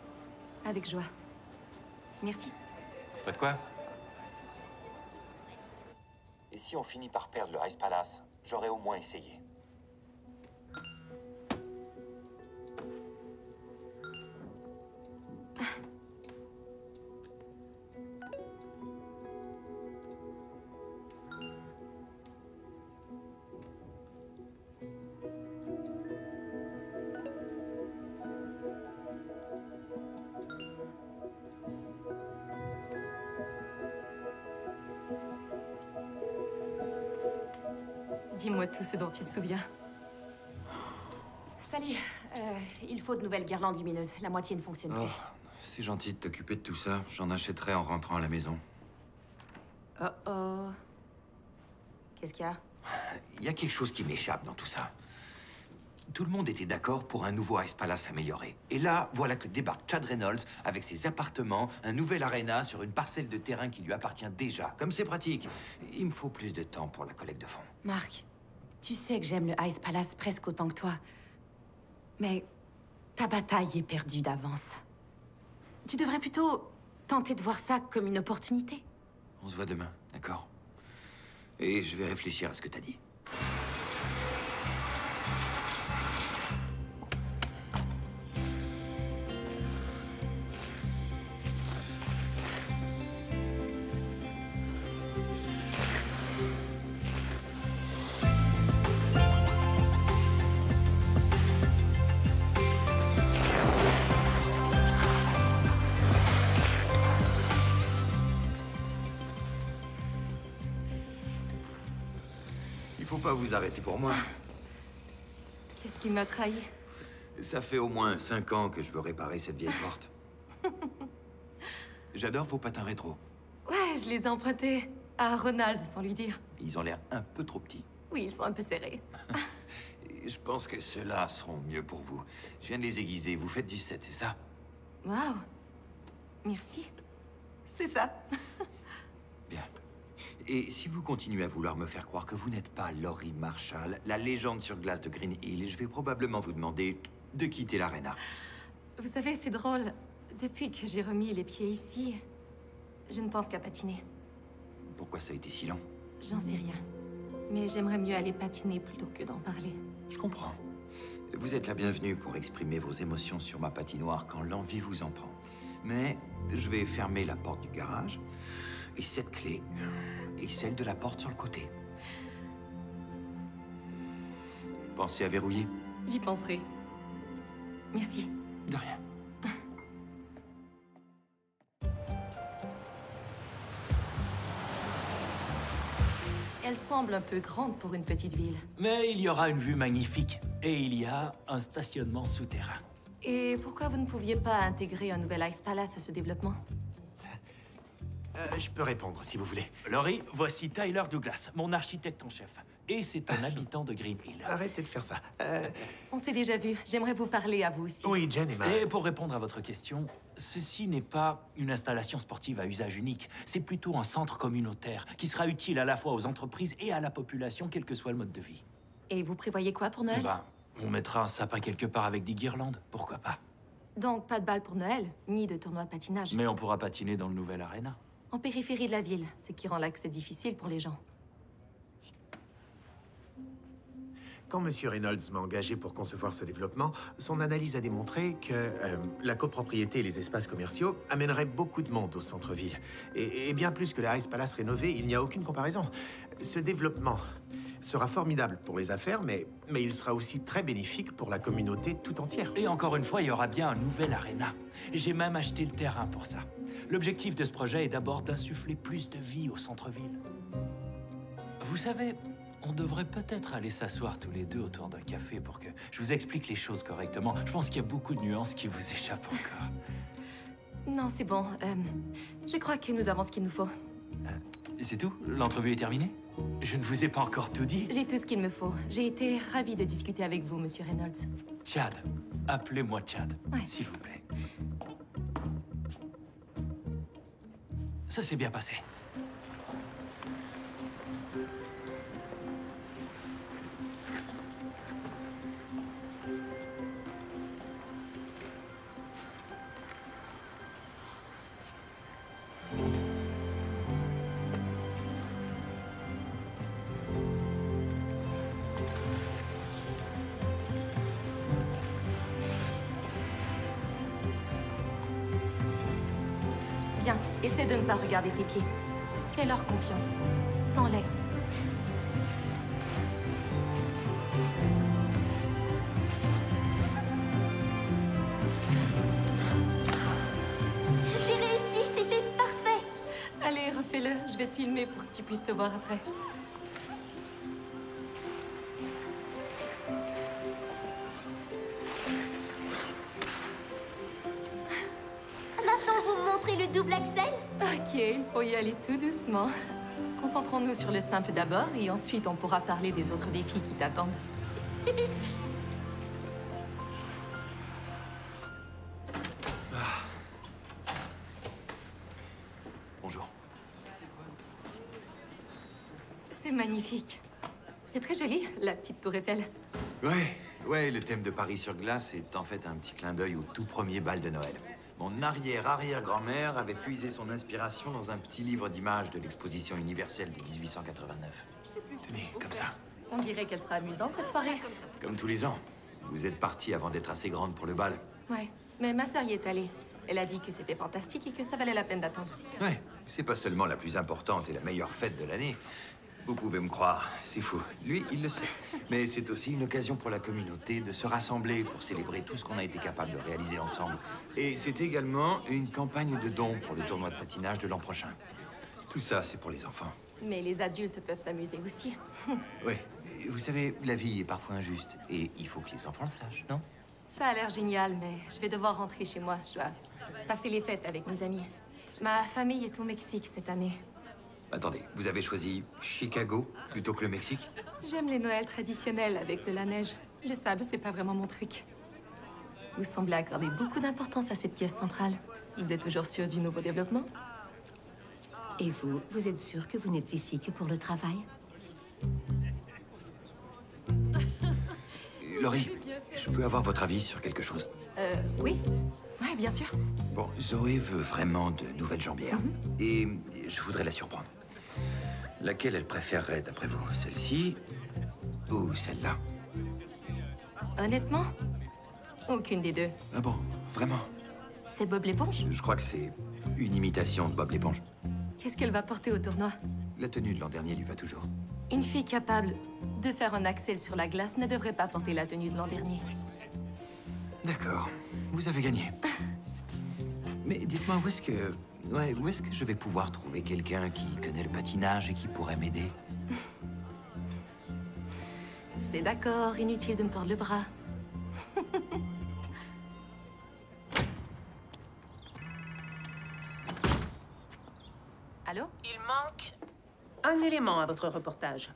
Avec joie. Merci. Pas de quoi? Et si on finit par perdre le Ice Palace, j'aurais au moins essayé. Dis-moi tout ce dont tu te souviens. Salut. Il faut de nouvelles guirlandes lumineuses. La moitié ne fonctionne plus. C'est gentil de t'occuper de tout ça. J'en achèterai en rentrant à la maison. Oh. Qu'est-ce qu'il y a? Il y a quelque chose qui m'échappe dans tout ça. Tout le monde était d'accord pour un nouveau Ice Palace amélioré. Et là, voilà que débarque Chad Reynolds avec ses appartements, un nouvel aréna sur une parcelle de terrain qui lui appartient déjà. Comme c'est pratique. Il me faut plus de temps pour la collecte de fonds. Marc, tu sais que j'aime le Ice Palace presque autant que toi. Mais ta bataille est perdue d'avance. Tu devrais plutôt tenter de voir ça comme une opportunité. On se voit demain, d'accord? Et je vais réfléchir à ce que t'as dit. Faut pas vous arrêter pour moi. Qu'est-ce qui m'a trahi? Ça fait au moins 5 ans que je veux réparer cette vieille porte. J'adore vos patins rétro. Ouais, je les ai empruntés à Ronald, sans lui dire. Ils ont l'air un peu trop petits. Oui, ils sont un peu serrés. Et je pense que ceux-là seront mieux pour vous. Je viens de les aiguiser. Vous faites du 7, c'est ça? Waouh. Merci. C'est ça. Bien. Et si vous continuez à vouloir me faire croire que vous n'êtes pas Laurie Marshall, la légende sur glace de Green Hill, je vais probablement vous demander de quitter l'aréna. Vous savez, c'est drôle. Depuis que j'ai remis les pieds ici, je ne pense qu'à patiner. Pourquoi ça a été si long? J'en sais rien. Mais j'aimerais mieux aller patiner plutôt que d'en parler. Je comprends. Vous êtes la bienvenue pour exprimer vos émotions sur ma patinoire quand l'envie vous en prend. Mais je vais fermer la porte du garage. Et cette clé est celle de la porte sur le côté. Pensez à verrouiller? J'y penserai. Merci. De rien. Elle semble un peu grande pour une petite ville. Mais il y aura une vue magnifique. Et il y a un stationnement souterrain. Et pourquoi vous ne pouviez pas intégrer un nouvel Ice Palace à ce développement? Je peux répondre, si vous voulez. Laurie, voici Tyler Douglas, mon architecte en chef. Et c'est un habitant de Green Hill. Arrêtez de faire ça. On s'est déjà vu. J'aimerais vous parler à vous aussi. Oui, Jen et ma... Et pour répondre à votre question, ceci n'est pas une installation sportive à usage unique. C'est plutôt un centre communautaire qui sera utile à la fois aux entreprises et à la population, quel que soit le mode de vie. Et vous prévoyez quoi pour Noël? Eh ben, on mettra un sapin quelque part avec des guirlandes, pourquoi pas. Donc pas de balle pour Noël, ni de tournoi de patinage. Mais on pourra patiner dans le nouvel aréna. En périphérie de la ville, ce qui rend l'accès difficile pour les gens. Quand M. Reynolds m'a engagé pour concevoir ce développement, son analyse a démontré que la copropriété et les espaces commerciaux amèneraient beaucoup de monde au centre-ville. Et bien plus que la Ice Palace rénovée, il n'y a aucune comparaison. Ce développement sera formidable pour les affaires, mais il sera aussi très bénéfique pour la communauté tout entière. Et encore une fois, il y aura bien un nouvel aréna. Et j'ai même acheté le terrain pour ça. L'objectif de ce projet est d'abord d'insuffler plus de vie au centre-ville. Vous savez, on devrait peut-être aller s'asseoir tous les deux autour d'un café pour que je vous explique les choses correctement. Je pense qu'il y a beaucoup de nuances qui vous échappent encore. Non, c'est bon. Je crois que nous avons ce qu'il nous faut. C'est tout? L'entrevue est terminée? Je ne vous ai pas encore tout dit. J'ai tout ce qu'il me faut. J'ai été ravie de discuter avec vous, Monsieur Reynolds. Chad. Appelez-moi Chad, s'il vous plaît. Ça s'est bien passé. Bien, essaie de ne pas regarder tes pieds. Fais-leur confiance. Sans-les. J'ai réussi, c'était parfait. Allez, refais-le. Je vais te filmer pour que tu puisses te voir après. Maintenant, vous me montrez le double axel? Ok, il faut y aller tout doucement. Concentrons-nous sur le simple d'abord et ensuite on pourra parler des autres défis qui t'attendent. Bonjour. C'est magnifique. C'est très joli, la petite tour Eiffel. Ouais, le thème de Paris sur glace est en fait un petit clin d'œil au tout premier bal de Noël. Mon arrière-arrière-grand-mère avait puisé son inspiration dans un petit livre d'images de l'exposition universelle de 1889. Tenez, comme ça. On dirait qu'elle sera amusante cette soirée. Comme tous les ans. Vous êtes partie avant d'être assez grande pour le bal. Ouais, mais ma sœur y est allée. Elle a dit que c'était fantastique et que ça valait la peine d'attendre. Ouais, c'est pas seulement la plus importante et la meilleure fête de l'année. Vous pouvez me croire, c'est fou. Lui, il le sait. Mais c'est aussi une occasion pour la communauté de se rassembler pour célébrer tout ce qu'on a été capable de réaliser ensemble. Et c'est également une campagne de dons pour le tournoi de patinage de l'an prochain. Tout ça, c'est pour les enfants. Mais les adultes peuvent s'amuser aussi. Oui, vous savez, la vie est parfois injuste. Et il faut que les enfants le sachent, non? Ça a l'air génial, mais je vais devoir rentrer chez moi. Je dois passer les fêtes avec mes amis. Ma famille est au Mexique cette année. Attendez, vous avez choisi Chicago plutôt que le Mexique? J'aime les Noëls traditionnels avec de la neige. Le sable, c'est pas vraiment mon truc. Vous semblez accorder beaucoup d'importance à cette pièce centrale. Vous êtes toujours sûr du nouveau développement? Et vous, vous êtes sûr que vous n'êtes ici que pour le travail? Laurie, je peux avoir votre avis sur quelque chose? Oui. Ouais, bien sûr. Bon, Zoé veut vraiment de nouvelles jambières. Et je voudrais la surprendre. Laquelle elle préférerait, d'après vous? Celle-ci ou celle-là? Honnêtement, aucune des deux. Ah bon? Vraiment? C'est Bob l'éponge? Je crois que c'est une imitation de Bob l'éponge. Qu'est-ce qu'elle va porter au tournoi? La tenue de l'an dernier lui va toujours. Une fille capable de faire un axel sur la glace ne devrait pas porter la tenue de l'an dernier. D'accord. Vous avez gagné. Mais dites-moi, où est-ce que je vais pouvoir trouver quelqu'un qui connaît le patinage et qui pourrait m'aider? C'est d'accord, inutile de me tordre le bras. Allô? Il manque un élément à votre reportage.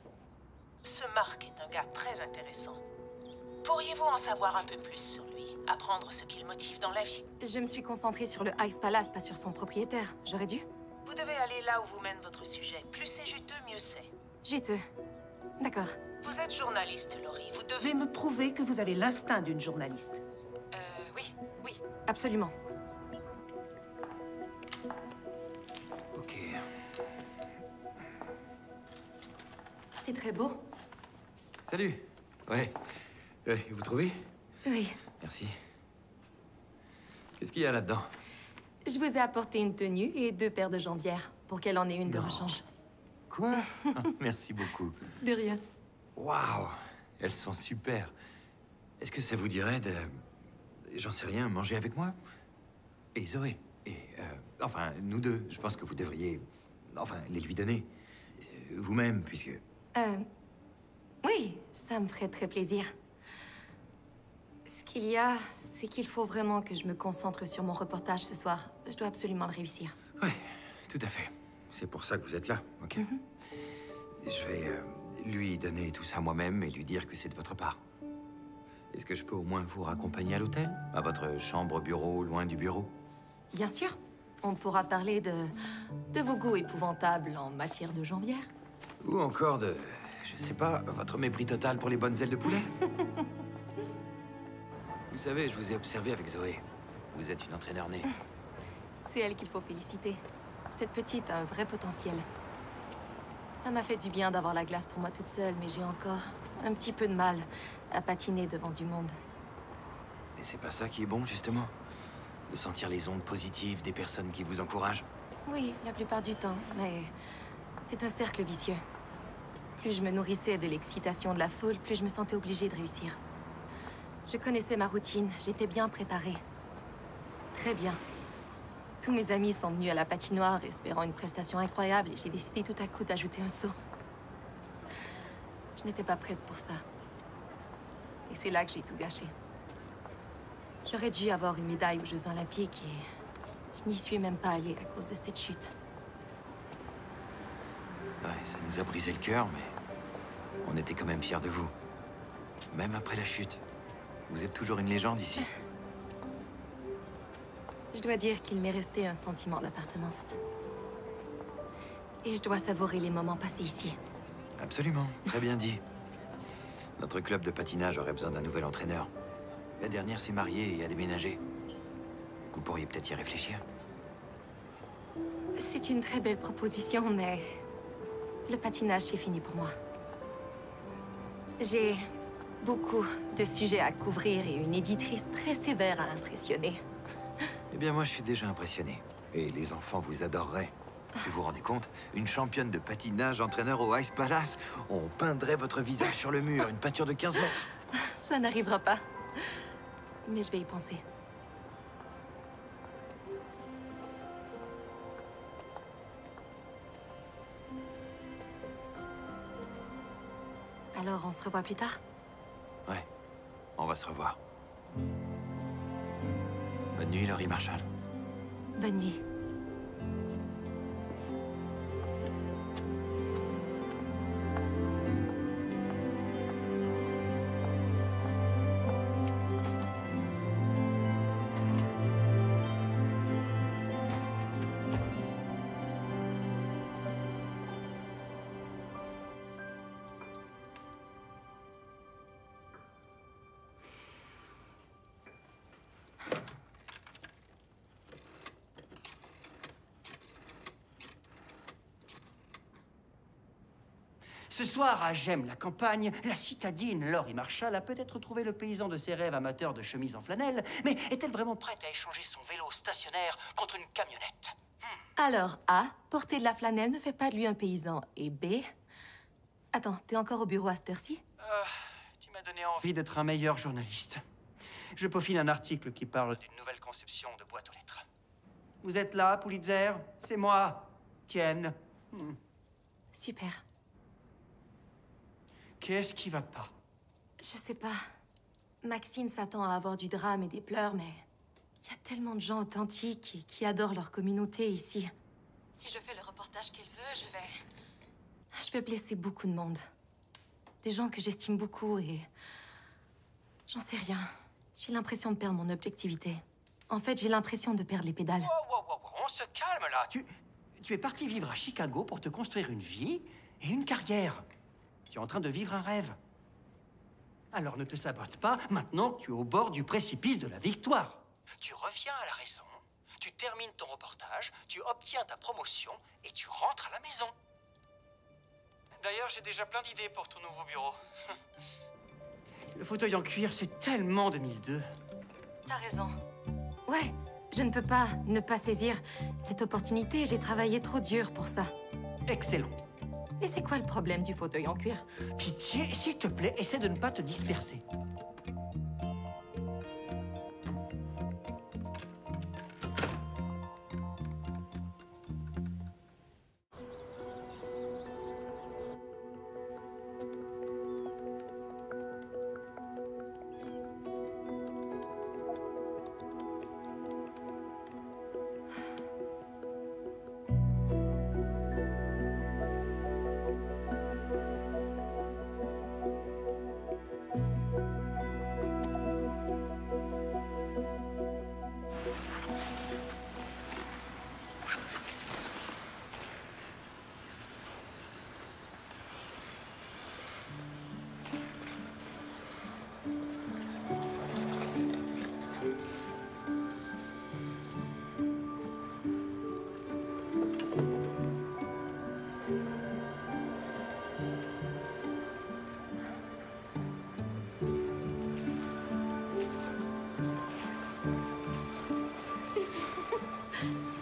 Ce Marc est un gars très intéressant. Pourriez-vous en savoir un peu plus sur lui? Apprendre ce qu'il motive dans la vie? Je me suis concentrée sur le Ice Palace, pas sur son propriétaire. J'aurais dû? Vous devez aller là où vous mène votre sujet. Plus c'est juteux, mieux c'est. Juteux. D'accord. Vous êtes journaliste, Laurie. Vous devez me prouver que vous avez l'instinct d'une journaliste. Oui, absolument. Ok. C'est très beau. Salut. Ouais. Vous trouvez? Oui. Merci. Qu'est-ce qu'il y a là-dedans? Je vous ai apporté une tenue et 2 paires de jambières pour qu'elle en ait une de rechange. Quoi? Merci beaucoup. De rien. Waouh! Elles sont super. Est-ce que ça vous dirait de... J'en sais rien, manger avec moi? Et Zoé. Et... enfin, nous deux. Je pense que vous devriez... Enfin, les lui donner. Vous-même, puisque... Oui, ça me ferait très plaisir. Ce qu'il y a, c'est qu'il faut vraiment que je me concentre sur mon reportage ce soir. Je dois absolument le réussir. Ouais, tout à fait. C'est pour ça que vous êtes là, ok? Je vais lui donner tout ça moi-même et lui dire que c'est de votre part. Est-ce que je peux au moins vous raccompagner à l'hôtel? À votre chambre-bureau, loin du bureau? Bien sûr. On pourra parler de vos goûts épouvantables en matière de jambière. Ou encore de... je sais pas, votre mépris total pour les bonnes ailes de poulet? Vous savez, je vous ai observé avec Zoé. Vous êtes une entraîneur née. C'est elle qu'il faut féliciter. Cette petite a un vrai potentiel. Ça m'a fait du bien d'avoir la glace pour moi toute seule, mais j'ai encore un petit peu de mal à patiner devant du monde. Mais c'est pas ça qui est bon, justement? De sentir les ondes positives des personnes qui vous encouragent? Oui, la plupart du temps, mais c'est un cercle vicieux. Plus je me nourrissais de l'excitation de la foule, plus je me sentais obligée de réussir. Je connaissais ma routine, j'étais bien préparée. Très bien. Tous mes amis sont venus à la patinoire espérant une prestation incroyable et j'ai décidé tout à coup d'ajouter un saut. Je n'étais pas prête pour ça. Et c'est là que j'ai tout gâché. J'aurais dû avoir une médaille aux Jeux Olympiques et je n'y suis même pas allée à cause de cette chute. Ouais, ça nous a brisé le cœur, mais on était quand même fiers de vous. Même après la chute. Vous êtes toujours une légende ici. Je dois dire qu'il m'est resté un sentiment d'appartenance. Et je dois savourer les moments passés ici. Absolument, très bien dit. Notre club de patinage aurait besoin d'un nouvel entraîneur. La dernière s'est mariée et a déménagé. Vous pourriez peut-être y réfléchir. C'est une très belle proposition, mais le patinage, c'est fini pour moi. J'ai beaucoup de sujets à couvrir et une éditrice très sévère à impressionner. Eh bien, moi, je suis déjà impressionné. Et les enfants vous adoreraient. Vous vous rendez compte? Une championne de patinage, entraîneur au Ice Palace. On peindrait votre visage sur le mur, une peinture de 15 mètres. Ça n'arrivera pas. Mais je vais y penser. Alors, on se revoit plus tard? Ouais, on va se revoir. Bonne nuit, Laurie Marshall. Bonne nuit. Ce soir, à J'aime la campagne, la citadine Laurie Marshall a peut-être trouvé le paysan de ses rêves amateur de chemise en flanelle, mais est-elle vraiment prête à échanger son vélo stationnaire contre une camionnette? Alors, A, porter de la flanelle ne fait pas de lui un paysan. Et B... Attends, t'es encore au bureau à cette heure-ci? Tu m'as donné envie d'être un meilleur journaliste. Je peaufine un article qui parle d'une nouvelle conception de boîte aux lettres. Vous êtes là, Pulitzer? C'est moi, Ken. Super. Qu'est-ce qui va pas? Je sais pas. Maxine s'attend à avoir du drame et des pleurs, mais... il y a tellement de gens authentiques et qui adorent leur communauté ici. Si je fais le reportage qu'elle veut, je vais blesser beaucoup de monde. Des gens que j'estime beaucoup et... j'en sais rien. J'ai l'impression de perdre mon objectivité. En fait, j'ai l'impression de perdre les pédales. Wow, on se calme là. Tu es parti vivre à Chicago pour te construire une vie et une carrière. Tu es en train de vivre un rêve. Alors ne te sabote pas maintenant que tu es au bord du précipice de la victoire. Tu reviens à la raison, tu termines ton reportage, tu obtiens ta promotion et tu rentres à la maison. D'ailleurs, j'ai déjà plein d'idées pour ton nouveau bureau. Le fauteuil en cuir, c'est tellement 2002. T'as raison. Ouais, je ne peux pas ne pas saisir cette opportunité. J'ai travaillé trop dur pour ça. Excellent. Et c'est quoi le problème du fauteuil en cuir? Pitié, s'il te plaît, essaie de ne pas te disperser.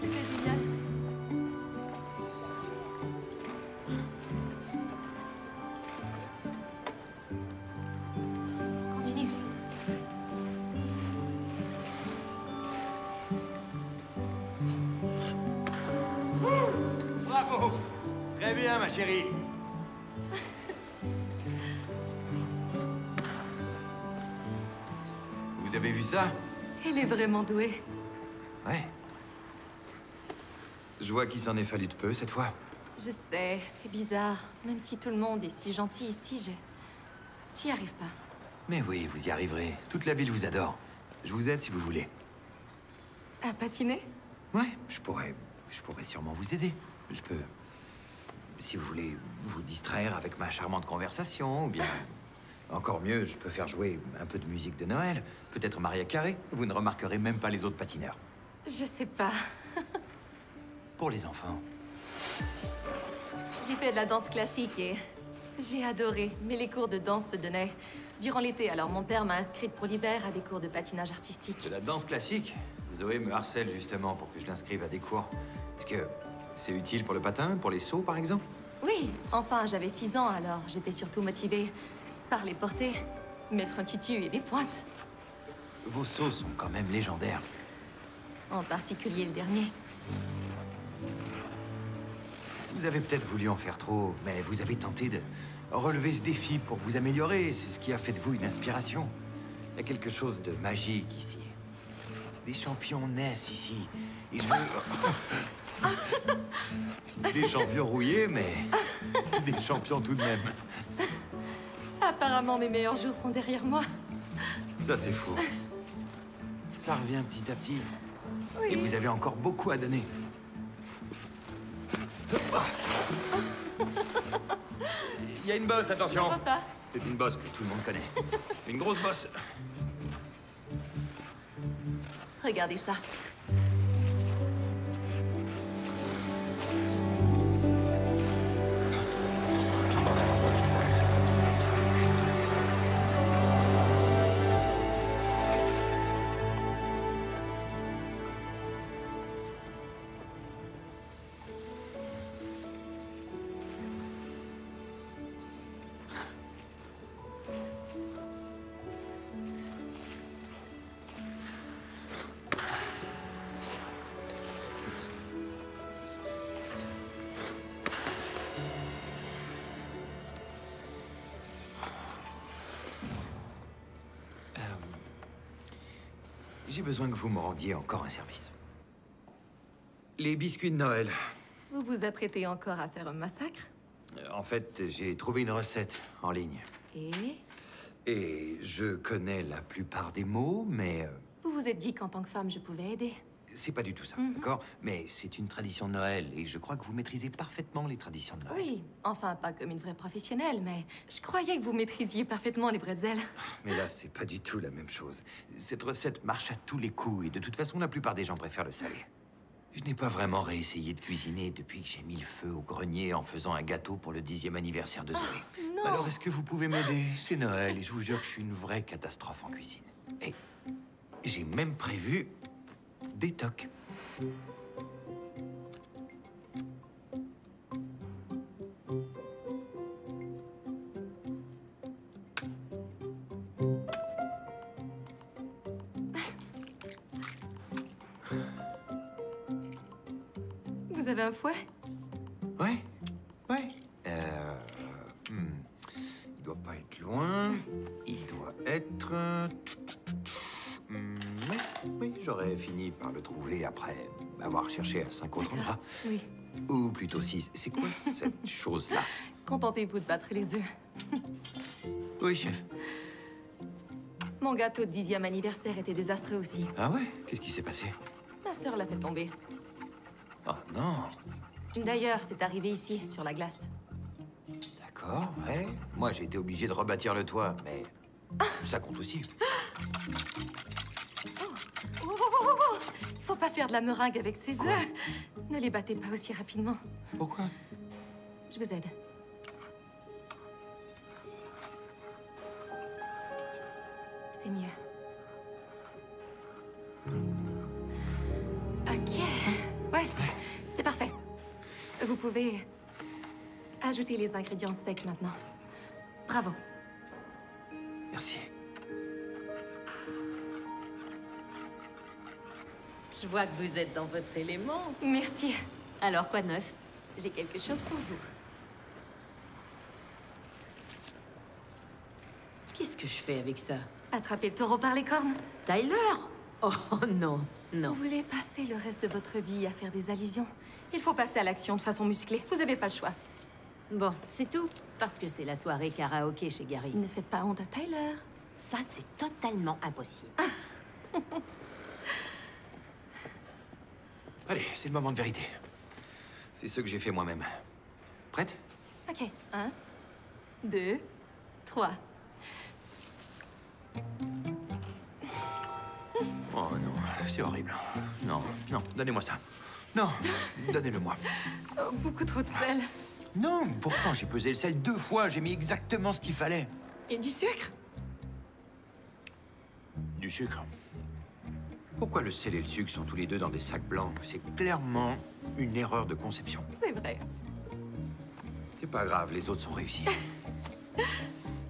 C'était génial. Continue. Bravo! Très bien, ma chérie. Vous avez vu ça? Elle est vraiment douée. Ouais. Je vois qu'il s'en est fallu de peu cette fois. Je sais, c'est bizarre. Même si tout le monde est si gentil ici, j'y arrive pas. Mais oui, vous y arriverez. Toute la ville vous adore. Je vous aide si vous voulez. À patiner? Ouais, je pourrais sûrement vous aider. Je peux, si vous voulez, vous distraire avec ma charmante conversation, ou bien, encore mieux, je peux faire jouer un peu de musique de Noël. Peut-être Mariah Carey. Vous ne remarquerez même pas les autres patineurs. Je sais pas. Pour les enfants. J'ai fait de la danse classique et j'ai adoré. Mais les cours de danse se donnaient durant l'été, alors mon père m'a inscrite pour l'hiver à des cours de patinage artistique. De la danse classique? Zoé me harcèle justement pour que je l'inscrive à des cours. Est-ce que c'est utile pour le patin, pour les sauts par exemple? Oui, enfin, j'avais 6 ans, alors j'étais surtout motivée par les porter, mettre un tutu et des pointes. Vos sauts sont quand même légendaires. En particulier le dernier. Vous avez peut-être voulu en faire trop, mais vous avez tenté de relever ce défi pour vous améliorer. C'est ce qui a fait de vous une inspiration. Il y a quelque chose de magique ici. Des champions naissent ici. Et je veux... Des champions rouillés, mais des champions tout de même. Apparemment, mes meilleurs jours sont derrière moi. Ça, c'est fou. Ça revient petit à petit. Oui. Et vous avez encore beaucoup à donner. Il y a une bosse, attention. Papa. C'est une bosse que tout le monde connaît. Une grosse bosse. Regardez ça. J'ai besoin que vous me rendiez encore un service. Les biscuits de Noël. Vous vous apprêtez encore à faire un massacre? En fait, j'ai trouvé une recette en ligne. Et je connais la plupart des mots, mais Vous vous êtes dit qu'en tant que femme, je pouvais aider. c'est pas du tout ça, d'accord? Mais c'est une tradition de Noël, et je crois que vous maîtrisez parfaitement les traditions de Noël. Oui, enfin, pas comme une vraie professionnelle, mais je croyais que vous maîtrisiez parfaitement les bretzels. Mais là, c'est pas du tout la même chose. Cette recette marche à tous les coups, et de toute façon, la plupart des gens préfèrent le salé. Je n'ai pas vraiment réessayé de cuisiner depuis que j'ai mis le feu au grenier en faisant un gâteau pour le 10e anniversaire de Zoé. non. Alors, est-ce que vous pouvez m'aider? C'est Noël, et je vous jure que je suis une vraie catastrophe en cuisine. Et j'ai même prévu des tocs. avez un fouet? Ouais, ouais. Il doit pas être loin. Il doit être... oui, j'aurais fini par le trouver après avoir cherché à 5 autres endroits. Oui. Ou plutôt 6. C'est quoi cette chose-là? Contentez-vous de battre les œufs. Oui, chef. Mon gâteau de 10e anniversaire était désastreux aussi. Ah ouais? Qu'est-ce qui s'est passé? Ma sœur l'a fait tomber. Oh non. D'ailleurs, c'est arrivé ici, sur la glace. D'accord, ouais. Moi, j'ai été obligé de rebâtir le toit, mais ça compte aussi. Il faut pas faire de la meringue avec ces œufs. Ne les battez pas aussi rapidement. Pourquoi? Je vous aide. C'est mieux. Ok. Ouais, c'est parfait. Vous pouvez ajouter les ingrédients secs maintenant. Bravo. Merci. Je vois que vous êtes dans votre élément. Merci. Alors, quoi de neuf? J'ai quelque chose pour vous. Qu'est-ce que je fais avec ça? Attraper le taureau par les cornes. Tyler! Oh non, non. Vous voulez passer le reste de votre vie à faire des allusions? Il faut passer à l'action de façon musclée. Vous n'avez pas le choix. Bon, c'est tout. Parce que c'est la soirée karaoké chez Gary. Ne faites pas honte à Tyler. Ça, c'est totalement impossible. Allez, c'est le moment de vérité. C'est ce que j'ai fait moi-même. Prête? Ok. 1, 2, 3. Oh non, c'est horrible. Non, non, donnez-moi ça. Non, donnez-le-moi. Oh, beaucoup trop de sel. Non, pourtant j'ai pesé le sel 2 fois, j'ai mis exactement ce qu'il fallait. Et du sucre? Du sucre? Pourquoi le sel et le sucre sont tous les deux dans des sacs blancs? C'est clairement une erreur de conception. C'est vrai. C'est pas grave, les autres sont réussis.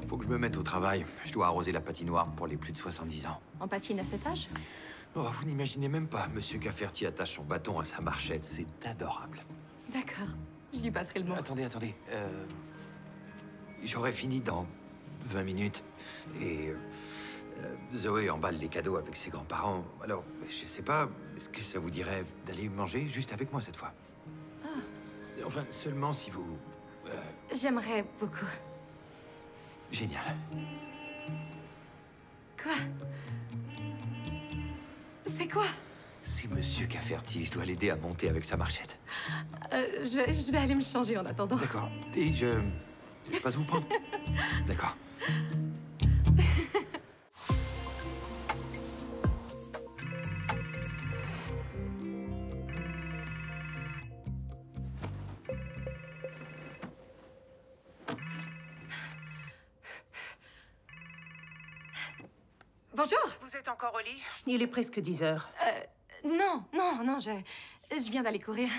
Faut que je me mette au travail. Je dois arroser la patinoire pour les plus de 70 ans. On patine à cet âge? Oh, vous n'imaginez même pas. Monsieur Cafferty attache son bâton à sa marchette. C'est adorable. D'accord. Je lui passerai le mot. Attendez. J'aurai fini dans 20 minutes. Et Zoé emballe les cadeaux avec ses grands-parents. Alors, je sais pas, est-ce que ça vous dirait d'aller manger juste avec moi cette fois? Enfin, seulement si vous... J'aimerais beaucoup. Génial. Quoi? C'est quoi? C'est Monsieur Cafferty. Je dois l'aider à monter avec sa marchette. Je vais aller me changer en attendant. D'accord. Et je passe vous prendre? D'accord. Bonjour. Vous êtes encore au lit? Il est presque 10 heures. Non, je viens d'aller courir.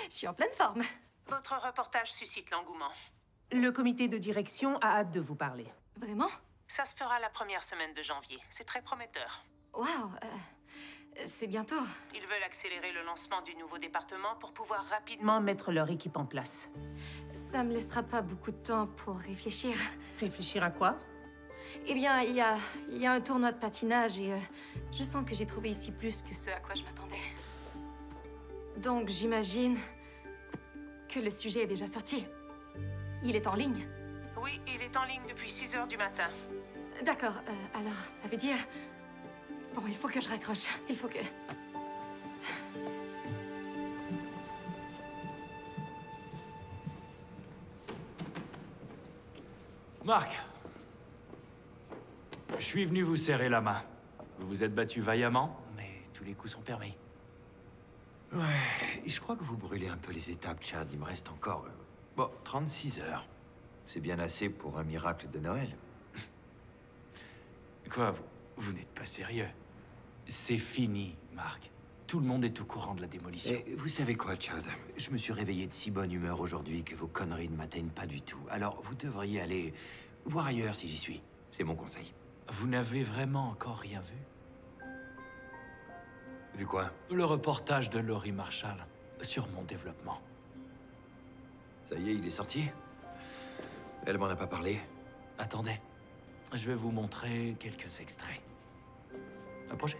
Je suis en pleine forme. Votre reportage suscite l'engouement. Le comité de direction a hâte de vous parler. Vraiment? Ça se fera la première semaine de janvier. C'est très prometteur. Waouh, c'est bientôt. Ils veulent accélérer le lancement du nouveau département pour pouvoir rapidement mettre leur équipe en place. Ça me laissera pas beaucoup de temps pour réfléchir. Réfléchir à quoi? Eh bien, il y a un tournoi de patinage et je sens que j'ai trouvé ici plus que ce à quoi je m'attendais. Donc, j'imagine que le sujet est déjà sorti. Il est en ligne? Oui, il est en ligne depuis 6 heures du matin. D'accord, alors ça veut dire... Bon, il faut que je raccroche. Il faut que... Marc! Je suis venu vous serrer la main. Vous vous êtes battu vaillamment, mais tous les coups sont permis. Ouais, et je crois que vous brûlez un peu les étapes, Chad. Il me reste encore... 36 heures. C'est bien assez pour un miracle de Noël. Quoi, vous n'êtes pas sérieux? C'est fini, Marc. Tout le monde est au courant de la démolition. Et vous savez quoi, Chad? Je me suis réveillé de si bonne humeur aujourd'hui que vos conneries ne m'atteignent pas du tout. Alors, vous devriez aller voir ailleurs si j'y suis. C'est mon conseil. Vous n'avez vraiment encore rien vu? Vu quoi? Le reportage de Laurie Marshall. sur mon développement. Ça y est, il est sorti? Elle m'en a pas parlé. Attendez, je vais vous montrer quelques extraits. Approchez.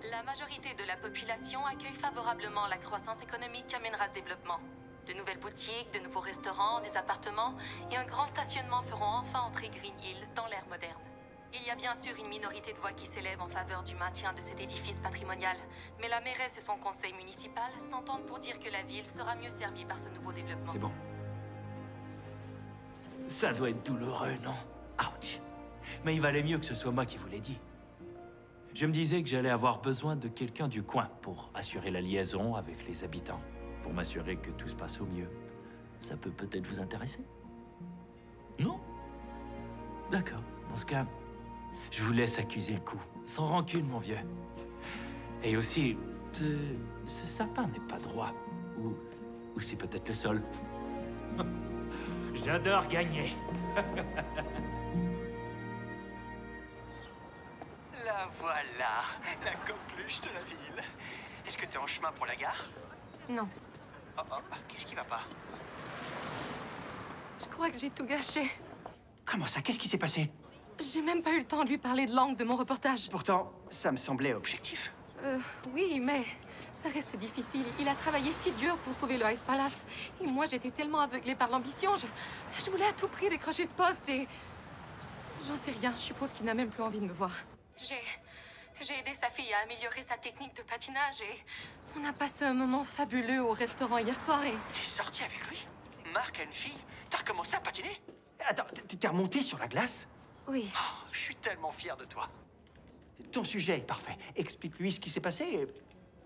La majorité de la population accueille favorablement la croissance économique qu'amènera ce développement. De nouvelles boutiques, de nouveaux restaurants, des appartements et un grand stationnement feront enfin entrer Green Hill dans l'ère moderne. Il y a bien sûr une minorité de voix qui s'élève en faveur du maintien de cet édifice patrimonial, mais la mairesse et son conseil municipal s'entendent pour dire que la ville sera mieux servie par ce nouveau développement. C'est bon. Ça doit être douloureux, non? Ouch. Mais il valait mieux que ce soit moi qui vous l'ai dit. Je me disais que j'allais avoir besoin de quelqu'un du coin pour assurer la liaison avec les habitants, pour m'assurer que tout se passe au mieux. Ça peut peut-être vous intéresser? Non? D'accord. Dans ce cas, je vous laisse accuser le coup, sans rancune, mon vieux. Et aussi, ce sapin n'est pas droit. Ou c'est peut-être le sol. J'adore gagner. La voilà, la coqueluche de la ville. Est-ce que t'es en chemin pour la gare? Non. Oh, oh, qu'est-ce qui va pas? Je crois que j'ai tout gâché. Comment ça? Qu'est-ce qui s'est passé? J'ai même pas eu le temps de lui parler de l'angle de mon reportage. Pourtant, ça me semblait objectif. Oui, mais ça reste difficile. Il a travaillé si dur pour sauver le Ice Palace. Et moi, j'étais tellement aveuglée par l'ambition. Je voulais à tout prix décrocher ce poste et... J'en sais rien, je suppose qu'il n'a même plus envie de me voir. J'ai aidé sa fille à améliorer sa technique de patinage et... On a passé un moment fabuleux au restaurant hier soir et... T'es sorti avec lui? Marc a une fille? T'as recommencé à patiner? Attends, t'es remonté sur la glace? Oui. Oh, je suis tellement fier de toi. Ton sujet est parfait. Explique-lui ce qui s'est passé et...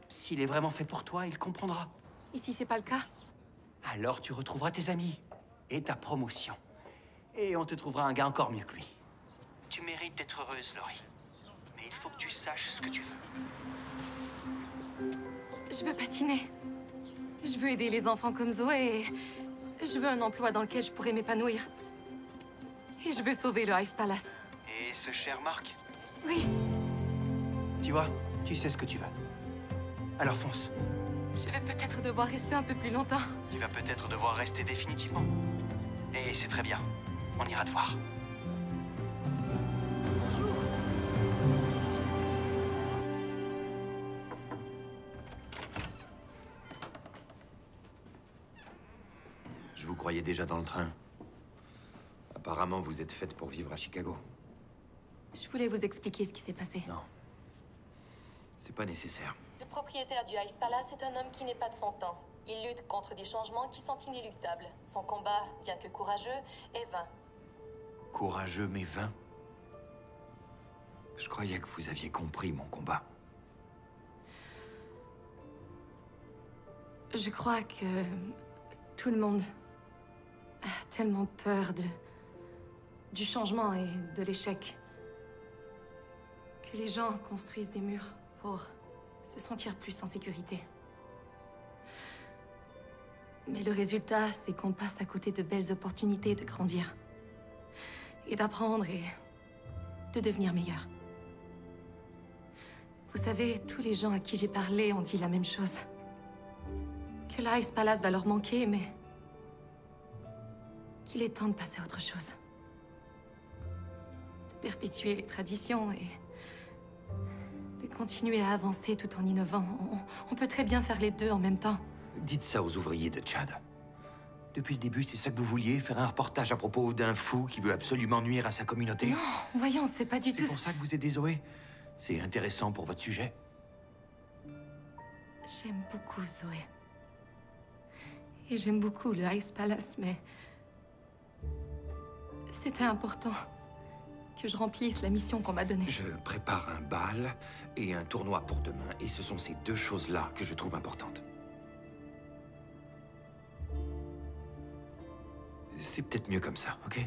S'il est vraiment fait pour toi, il comprendra. Et si c'est pas le cas? Alors tu retrouveras tes amis et ta promotion. Et on te trouvera un gars encore mieux que lui. Tu mérites d'être heureuse, Laurie. Mais il faut que tu saches ce que tu veux. Je veux patiner. Je veux aider les enfants comme Zoé et... Je veux un emploi dans lequel je pourrais m'épanouir. Et je veux sauver le Ice Palace. Et ce cher Marc? Oui. Tu vois, tu sais ce que tu veux. Alors fonce. Je vais peut-être devoir rester un peu plus longtemps. Tu vas peut-être devoir rester définitivement. Et c'est très bien. On ira te voir. Je vous croyais déjà dans le train. Apparemment, vous êtes faite pour vivre à Chicago. Je voulais vous expliquer ce qui s'est passé. Non. C'est pas nécessaire. Le propriétaire du Ice Palace est un homme qui n'est pas de son temps. Il lutte contre des changements qui sont inéluctables. Son combat, bien que courageux, est vain. Courageux mais vain. Je croyais que vous aviez compris mon combat. Je crois que tout le monde a tellement peur du changement et de l'échec que les gens construisent des murs pour se sentir plus en sécurité. Mais le résultat, c'est qu'on passe à côté de belles opportunités de grandir et d'apprendre et de devenir meilleur. Vous savez, tous les gens à qui j'ai parlé ont dit la même chose. Que l'Ice Palace va leur manquer, mais qu'il est temps de passer à autre chose. De perpétuer les traditions et de continuer à avancer tout en innovant. On peut très bien faire les deux en même temps. Dites ça aux ouvriers de Tchad. Depuis le début, c'est ça que vous vouliez? Faire un reportage à propos d'un fou qui veut absolument nuire à sa communauté? Non, voyons, c'est pas du tout... C'est pour ça que vous aidez Zoé? C'est intéressant pour votre sujet? J'aime beaucoup Zoé. Et j'aime beaucoup le Ice Palace, mais... C'était important que je remplisse la mission qu'on m'a donnée. Je prépare un bal et un tournoi pour demain, et ce sont ces deux choses-là que je trouve importantes. C'est peut-être mieux comme ça, ok?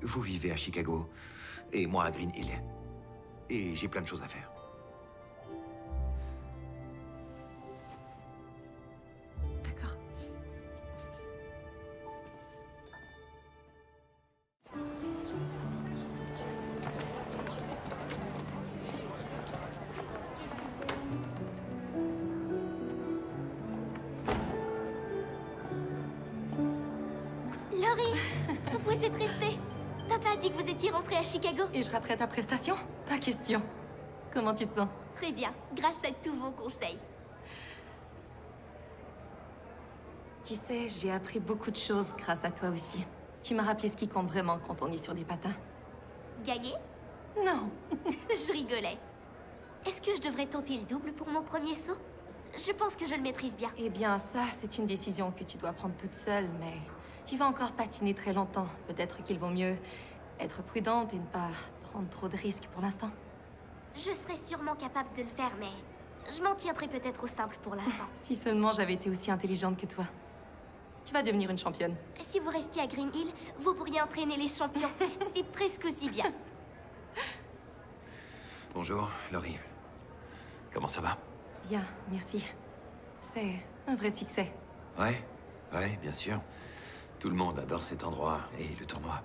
Vous vivez à Chicago, et moi à Green Hill. Et j'ai plein de choses à faire. D'accord. Vous êtes resté. Papa a dit que vous étiez rentré à Chicago. Et je raterai ta prestation? Pas question. Comment tu te sens? Très bien, grâce à tous vos conseils. Tu sais, j'ai appris beaucoup de choses grâce à toi aussi. Tu m'as rappelé ce qui compte vraiment quand on est sur des patins. Gagner? Non. Je rigolais. Est-ce que je devrais tenter le double pour mon premier saut? Je pense que je le maîtrise bien. Eh bien, ça, c'est une décision que tu dois prendre toute seule, mais tu vas encore patiner très longtemps. Peut-être qu'il vaut mieux être prudente et ne pas prendre trop de risques pour l'instant. Je serais sûrement capable de le faire, mais je m'en tiendrai peut-être au simple pour l'instant. Si seulement j'avais été aussi intelligente que toi. Tu vas devenir une championne. Si vous restiez à Green Hill, vous pourriez entraîner les champions. C'est presque aussi bien. Bonjour, Laurie. Comment ça va? Bien, merci. C'est un vrai succès. Ouais, bien sûr. Tout le monde adore cet endroit et le tournoi.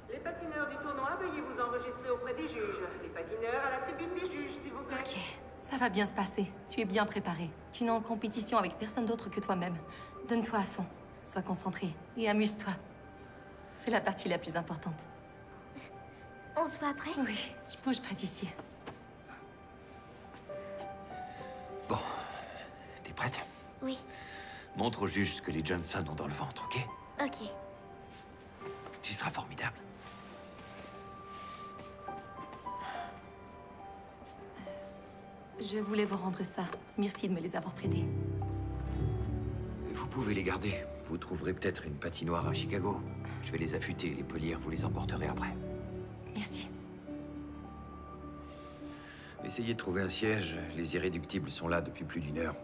Les patineurs du tournoi, veuillez vous enregistrer auprès des juges. Les patineurs à la tribune des juges, s'il vous plaît. Ok, ça va bien se passer. Tu es bien préparé. Tu n'es en compétition avec personne d'autre que toi-même. Donne-toi à fond. Sois concentré et amuse-toi. C'est la partie la plus importante. On se voit après? Oui, je bouge pas d'ici. Bon, t'es prête? Oui. Montre au juge ce que les Johnson ont dans le ventre, ok? Ok. Tu seras formidable. Je voulais vous rendre ça. Merci de me les avoir prêtés. Vous pouvez les garder. Vous trouverez peut-être une patinoire à Chicago. Je vais les affûter, les polir, vous les emporterez après. Merci. Essayez de trouver un siège. Les irréductibles sont là depuis plus d'1 heure.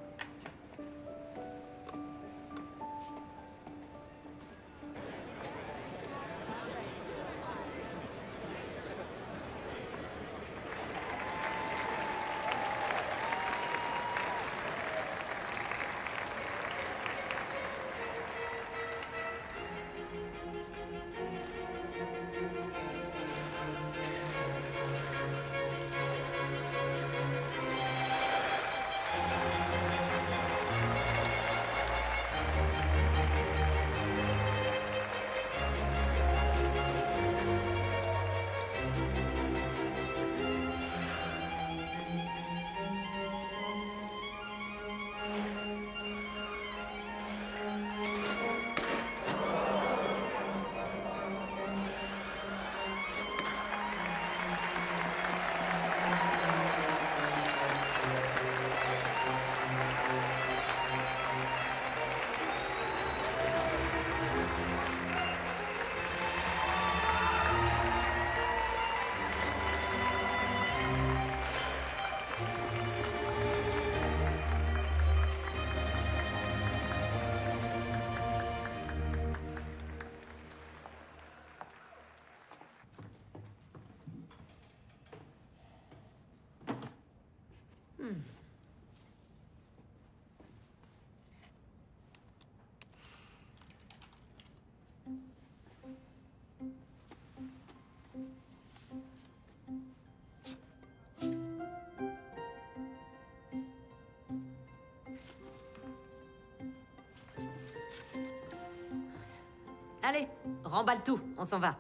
Allez, remballe tout, on s'en va.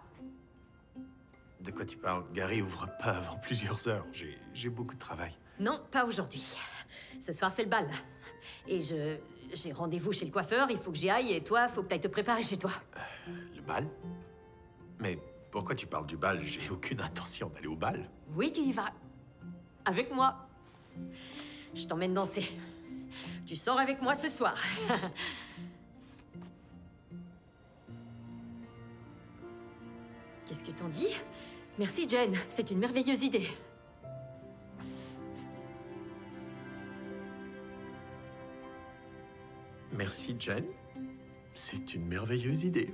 De quoi tu parles? Gary ouvre pas avant plusieurs heures. J'ai beaucoup de travail. Non, pas aujourd'hui. Ce soir, c'est le bal. Et j'ai rendez-vous chez le coiffeur, il faut que j'y aille, et toi, faut que t'ailles te préparer chez toi. Le bal? Mais pourquoi tu parles du bal? J'ai aucune intention d'aller au bal. Oui, tu y vas. Avec moi. Je t'emmène danser. Tu sors avec moi ce soir. Qu'est-ce que t'en dis? Merci, Jen. C'est une merveilleuse idée. Merci, Jen. C'est une merveilleuse idée.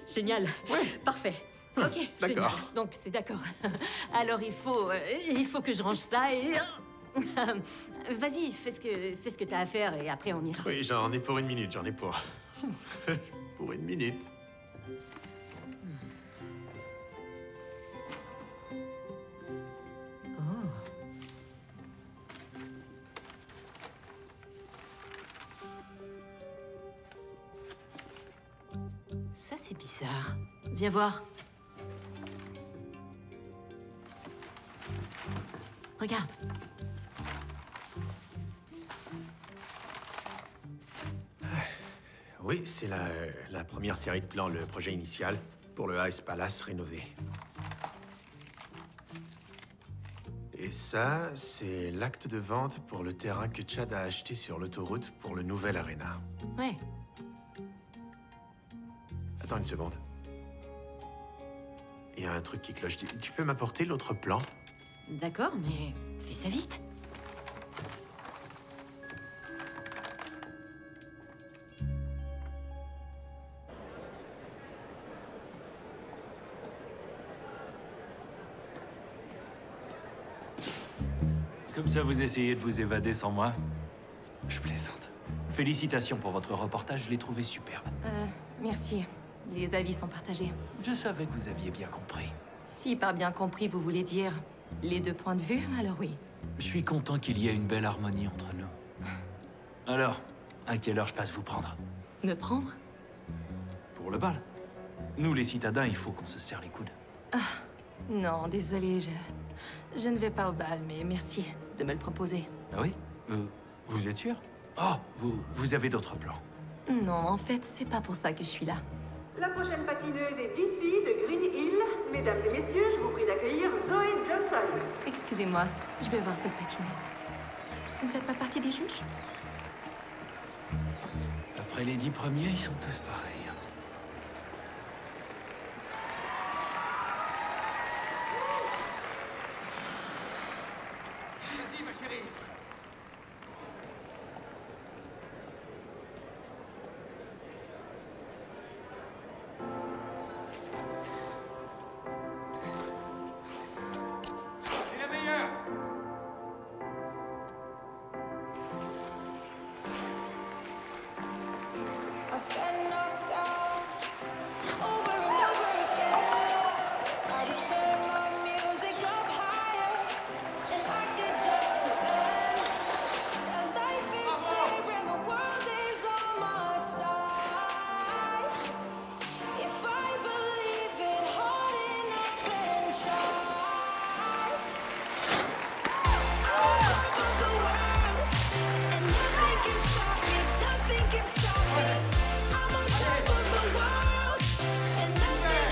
Génial. Ouais. Parfait. Ok. D'accord. Génial. Donc, c'est d'accord. Alors, il faut que je range ça et... Vas-y, fais ce que t'as à faire et après on ira. Oui, j'en ai pour 1 minute, j'en ai pour... pour 1 minute. Ça, c'est bizarre. Viens voir. Regarde. Oui, c'est la première série de plans, le projet initial, pour le Ice Palace rénové. Et ça, c'est l'acte de vente pour le terrain que Chad a acheté sur l'autoroute pour le nouvel Arena. Ouais. Attends une seconde. Il y a un truc qui cloche. Tu peux m'apporter l'autre plan? D'accord, mais fais ça vite. Comme ça, vous essayez de vous évader sans moi? Je plaisante. Félicitations pour votre reportage, je l'ai trouvé superbe. Merci. Les avis sont partagés. Je savais que vous aviez bien compris. Si par bien compris, vous voulez dire les deux points de vue, alors oui. Je suis content qu'il y ait une belle harmonie entre nous. Alors, à quelle heure je passe vous prendre? Me prendre? Pour le bal. Nous, les citadins, il faut qu'on se serre les coudes. Non, désolé, je ne vais pas au bal, mais merci de me le proposer. Ah oui? Vous êtes sûr? Oh, vous avez d'autres plans. Non, en fait, c'est pas pour ça que je suis là. La prochaine patineuse est d'ici, de Green Hill. Mesdames et messieurs, je vous prie d'accueillir Zoe Johnson. Excusez-moi, je vais voir cette patineuse. Vous ne faites pas partie des juges? Après les 10 premiers, ils sont tous pareils. Vas-y, ma chérie. C'est la meilleure. I've been knocked down over and over again. I just turn my music up higher, and I could just pretend that life is fair and the world is on my side. If I believe it hard enough and try, I'm on top of the world, and nothing can stop me. Nothing can stop me. I'm on top of the world, and nothing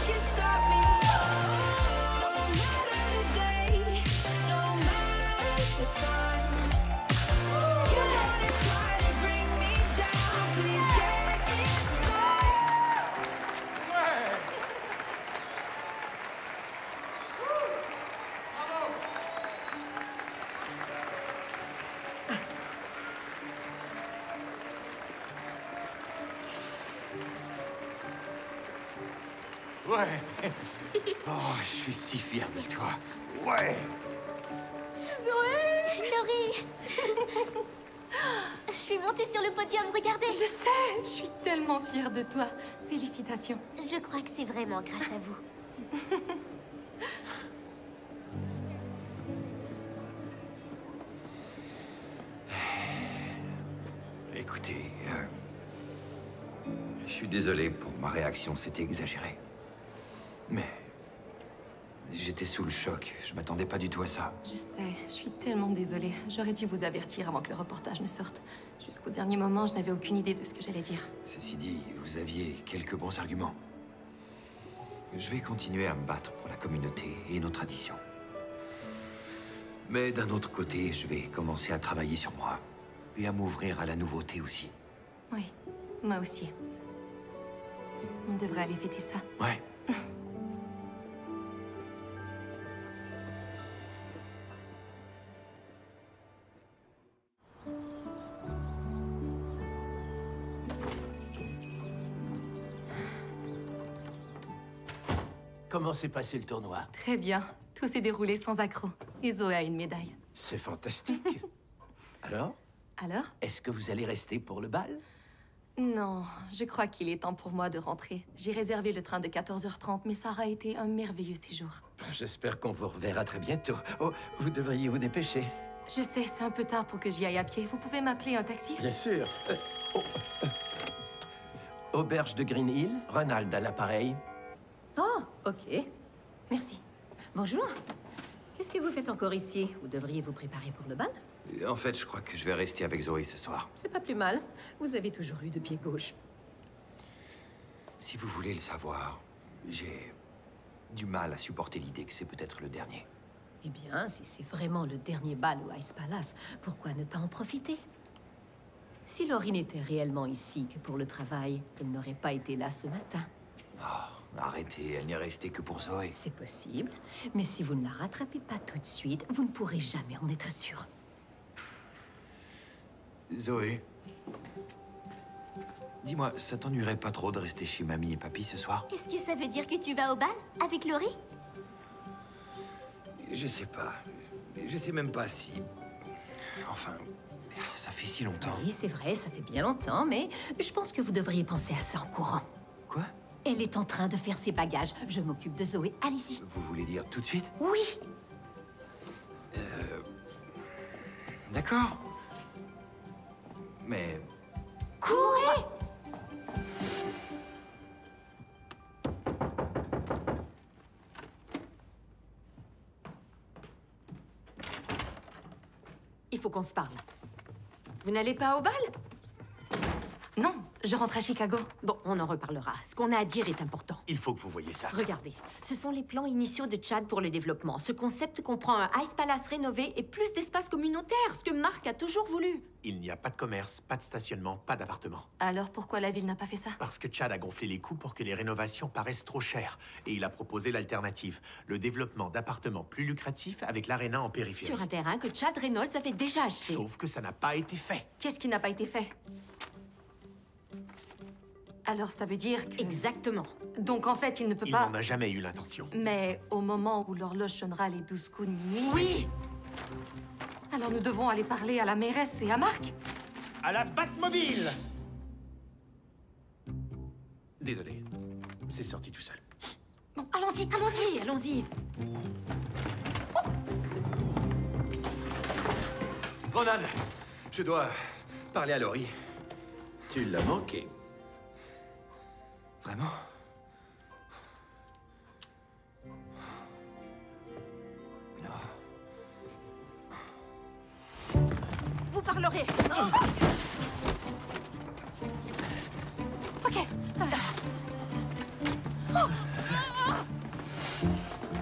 can stop me. No matter the day, no matter the time. You wanna try to bring me down? Please get in line. Ouais. Oh, je suis si fier de toi. Ouais. Zoé! Laurie! Je suis montée sur le podium, regardez! Je sais, je suis tellement fière de toi. Félicitations. Je crois que c'est vraiment grâce à vous. Écoutez, je suis désolé pour ma réaction, c'était exagéré. Mais j'étais sous le choc, je m'attendais pas du tout à ça. Je sais, je suis tellement désolée. J'aurais dû vous avertir avant que le reportage ne sorte. Jusqu'au dernier moment, je n'avais aucune idée de ce que j'allais dire. Ceci dit, vous aviez quelques bons arguments. Je vais continuer à me battre pour la communauté et nos traditions. Mais d'un autre côté, je vais commencer à travailler sur moi. Et à m'ouvrir à la nouveauté aussi. Oui, moi aussi. On devrait aller fêter ça. Ouais. Comment s'est passé le tournoi? Très bien. Tout s'est déroulé sans accroc. Et Zoé a une médaille. C'est fantastique. Alors? Alors? Est-ce que vous allez rester pour le bal? Non, je crois qu'il est temps pour moi de rentrer. J'ai réservé le train de 14h30, mais ça aura été un merveilleux séjour. J'espère qu'on vous reverra très bientôt. Oh, vous devriez vous dépêcher. Je sais, c'est un peu tard pour que j'y aille à pied. Vous pouvez m'appeler un taxi? Bien sûr. Auberge de Green Hill, Ronald à l'appareil. Oh, ok. Merci. Bonjour. Qu'est-ce que vous faites encore ici? Vous devriez vous préparer pour le bal? En fait, je crois que je vais rester avec Zoé ce soir. C'est pas plus mal. Vous avez toujours eu de pied gauche. Si vous voulez le savoir, j'ai du mal à supporter l'idée que c'est peut-être le dernier. Eh bien, si c'est vraiment le dernier bal au Ice Palace, pourquoi ne pas en profiter? Si Laurie n'était réellement ici que pour le travail, elle n'aurait pas été là ce matin. Oh, arrêtez, elle n'est restée que pour Zoé. C'est possible, mais si vous ne la rattrapez pas tout de suite, vous ne pourrez jamais en être sûr. Zoé, dis-moi, ça t'ennuierait pas trop de rester chez mamie et papy ce soir? Est-ce que ça veut dire que tu vas au bal avec Laurie? Je sais pas. Je sais même pas si... Enfin, ça fait si longtemps. Oui, c'est vrai, ça fait bien longtemps, mais je pense que vous devriez penser à ça en courant. Quoi? Elle est en train de faire ses bagages. Je m'occupe de Zoé. Allez-y. Vous voulez dire tout de suite? Oui. D'accord. Mais... Courez! Il faut qu'on se parle. Vous n'allez pas au bal? Non, je rentre à Chicago. Bon, on en reparlera. Ce qu'on a à dire est important. Il faut que vous voyiez ça. Regardez, ce sont les plans initiaux de Chad pour le développement. Ce concept comprend un Ice Palace rénové et plus d'espace communautaire, ce que Mark a toujours voulu. Il n'y a pas de commerce, pas de stationnement, pas d'appartement. Alors pourquoi la ville n'a pas fait ça? Parce que Chad a gonflé les coûts pour que les rénovations paraissent trop chères. Et il a proposé l'alternative, le développement d'appartements plus lucratifs avec l'aréna en périphérie. Sur un terrain que Chad Reynolds avait déjà acheté. Sauf que ça n'a pas été fait. Qu'est-ce qui n'a pas été fait? Alors ça veut dire que... Exactement. Donc en fait, il ne peut Il pas... n'en a jamais eu l'intention. Mais au moment où l'horloge sonnera les 12 coups de minuit... Oui! Alors nous devons aller parler à la mairesse et à Mark? À la Batmobile! Désolé, c'est sorti tout seul. Bon, allons-y, allons-y, allons-y. Ronald, je dois parler à Laurie. Tu l'as manqué. Vraiment? Vous parlerez. Ok.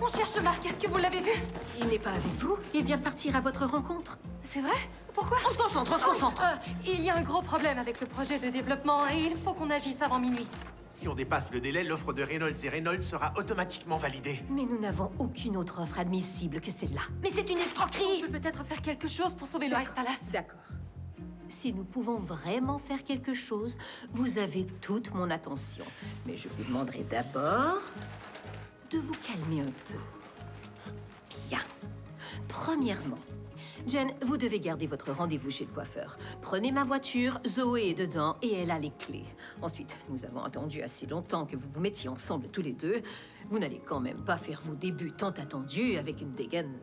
On cherche Mark, est-ce que vous l'avez vu? Il n'est pas avec vous. Il vient de partir à votre rencontre. C'est vrai? Pourquoi? On se concentre, on se concentre. Il y a un gros problème avec le projet de développement et il faut qu'on agisse avant minuit. Si on dépasse le délai, l'offre de Reynolds et Reynolds sera automatiquement validée. Mais nous n'avons aucune autre offre admissible que celle-là. Mais c'est une escroquerie. On peut peut-être faire quelque chose pour sauver le Ice Palace. D'accord. Si nous pouvons vraiment faire quelque chose, vous avez toute mon attention. Mais je vous demanderai d'abord de vous calmer un peu. Bien. Premièrement, Jen, vous devez garder votre rendez-vous chez le coiffeur. Prenez ma voiture, Zoé est dedans et elle a les clés. Ensuite, nous avons attendu assez longtemps que vous vous mettiez ensemble tous les deux. Vous n'allez quand même pas faire vos débuts tant attendus avec une dégaine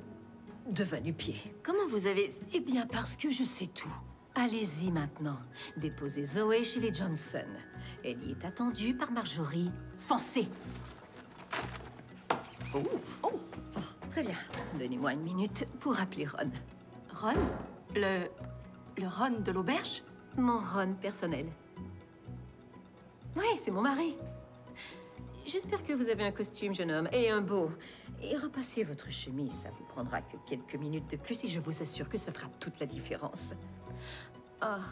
de va-nu-pied. Comment vous avez... Eh bien, parce que je sais tout. Allez-y maintenant. Déposez Zoé chez les Johnson. Elle y est attendue par Marjorie. Foncez! Oh. Très bien. Donnez-moi une minute pour appeler Ron. Ron? Le Ron de l'auberge? Mon Ron personnel. Oui, c'est mon mari. J'espère que vous avez un costume, jeune homme, et un beau. Et repassez votre chemise, ça vous prendra que quelques minutes de plus et je vous assure que ça fera toute la différence. Oh,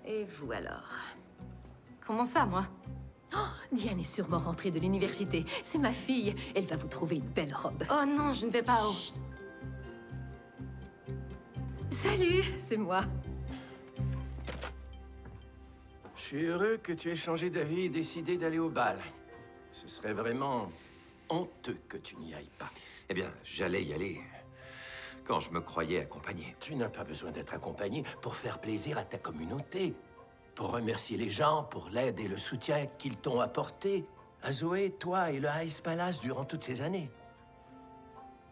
et vous alors? Comment ça, moi? Oh, Diane est sûrement rentrée de l'université. C'est ma fille. Elle va vous trouver une belle robe. Oh non, je ne vais pas au... Chut. Salut, c'est moi. Je suis heureux que tu aies changé d'avis et décidé d'aller au bal. Ce serait vraiment honteux que tu n'y ailles pas. Eh bien, j'allais y aller quand je me croyais accompagné. Tu n'as pas besoin d'être accompagné pour faire plaisir à ta communauté, pour remercier les gens pour l'aide et le soutien qu'ils t'ont apporté. À Zoé, toi et le Ice Palace durant toutes ces années.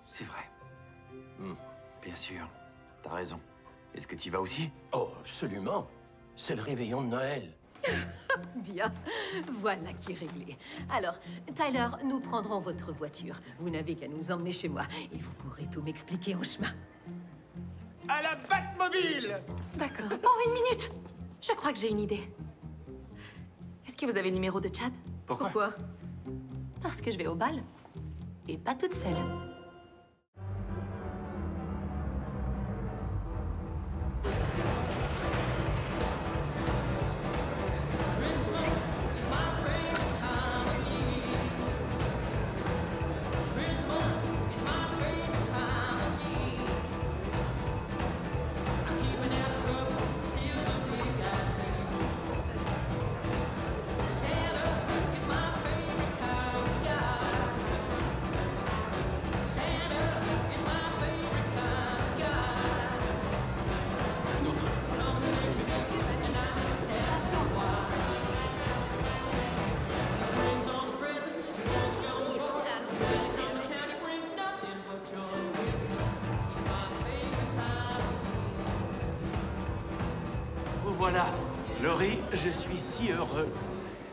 C'est vrai. Bien sûr. T'as raison. Est-ce que tu y vas aussi? Oh, absolument. C'est le réveillon de Noël. Bien, voilà qui est réglé. Alors, Tyler, nous prendrons votre voiture. Vous n'avez qu'à nous emmener chez moi et vous pourrez tout m'expliquer en chemin. À la Batmobile! D'accord. Oh, une minute! Je crois que j'ai une idée. Est-ce que vous avez le numéro de Chad? Pourquoi? Parce que je vais au bal. Et pas toute seule. Vous voilà. Laurie, je suis si heureux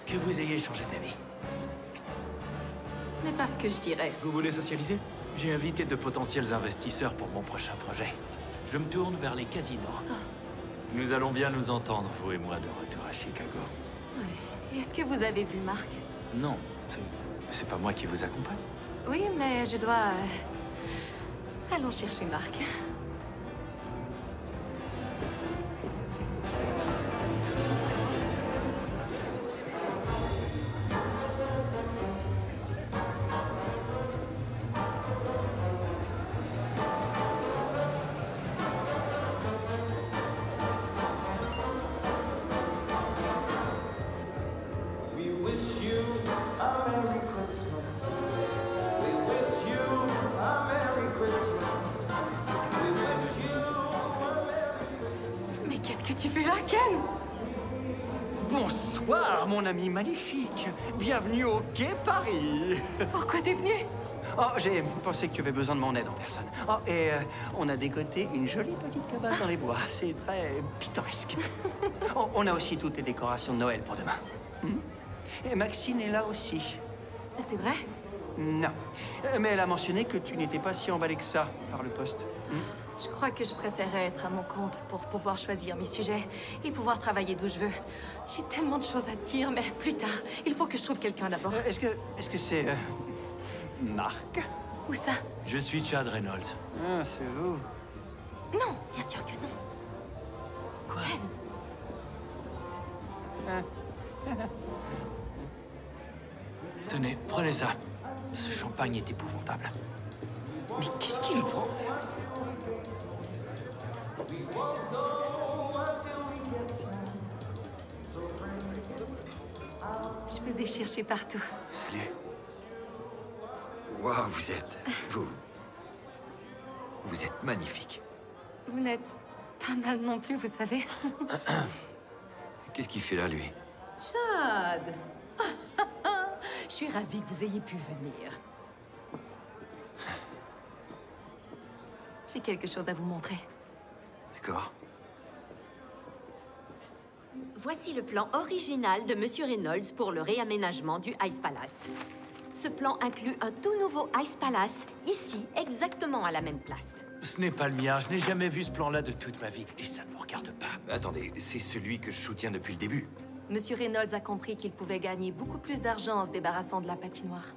que vous ayez changé d'avis. Mais pas ce que je dirais. Vous voulez socialiser? J'ai invité de potentiels investisseurs pour mon prochain projet. Je me tourne vers les casinos. Nous allons bien nous entendre, vous et moi, de retour à Chicago. Ouais. Est-ce que vous avez vu Marc? Non, c'est pas moi qui vous accompagne. Oui, mais je dois... Allons chercher Marc. Mais qu'est-ce que tu fais là, Ken? Bonsoir, mon ami magnifique. Bienvenue au Quai Paris. Pourquoi t'es venu? Oh, j'ai pensé que tu avais besoin de mon aide en personne. Oh, et on a dégoté une jolie petite cabane dans les bois. C'est très pittoresque. Oh, on a aussi toutes les décorations de Noël pour demain. Et Maxine est là aussi. C'est vrai? Non. Mais elle a mentionné que tu n'étais pas si emballé que ça par le poste. Je crois que je préférerais être à mon compte pour pouvoir choisir mes sujets et pouvoir travailler d'où je veux. J'ai tellement de choses à te dire, mais plus tard. Il faut que je trouve quelqu'un d'abord. Est-ce que c'est... Marc? Où ça? Je suis Chad Reynolds. Ah, c'est vous. Non, bien sûr que non. Quoi? Tenez, prenez ça. Ce champagne est épouvantable. Mais qu'est-ce qu'il prend? Je vous ai cherché partout. Salut. Waouh, vous êtes... Vous êtes magnifique. Vous n'êtes pas mal non plus, vous savez. Qu'est-ce qu'il fait là, lui? Chad! Je suis ravie que vous ayez pu venir. J'ai quelque chose à vous montrer. D'accord. Voici le plan original de Monsieur Reynolds pour le réaménagement du Ice Palace. Ce plan inclut un tout nouveau Ice Palace, ici, exactement à la même place. Ce n'est pas le mien. Je n'ai jamais vu ce plan-là de toute ma vie. Et ça ne vous regarde pas. Attendez, c'est celui que je soutiens depuis le début. Monsieur Reynolds a compris qu'il pouvait gagner beaucoup plus d'argent en se débarrassant de la patinoire.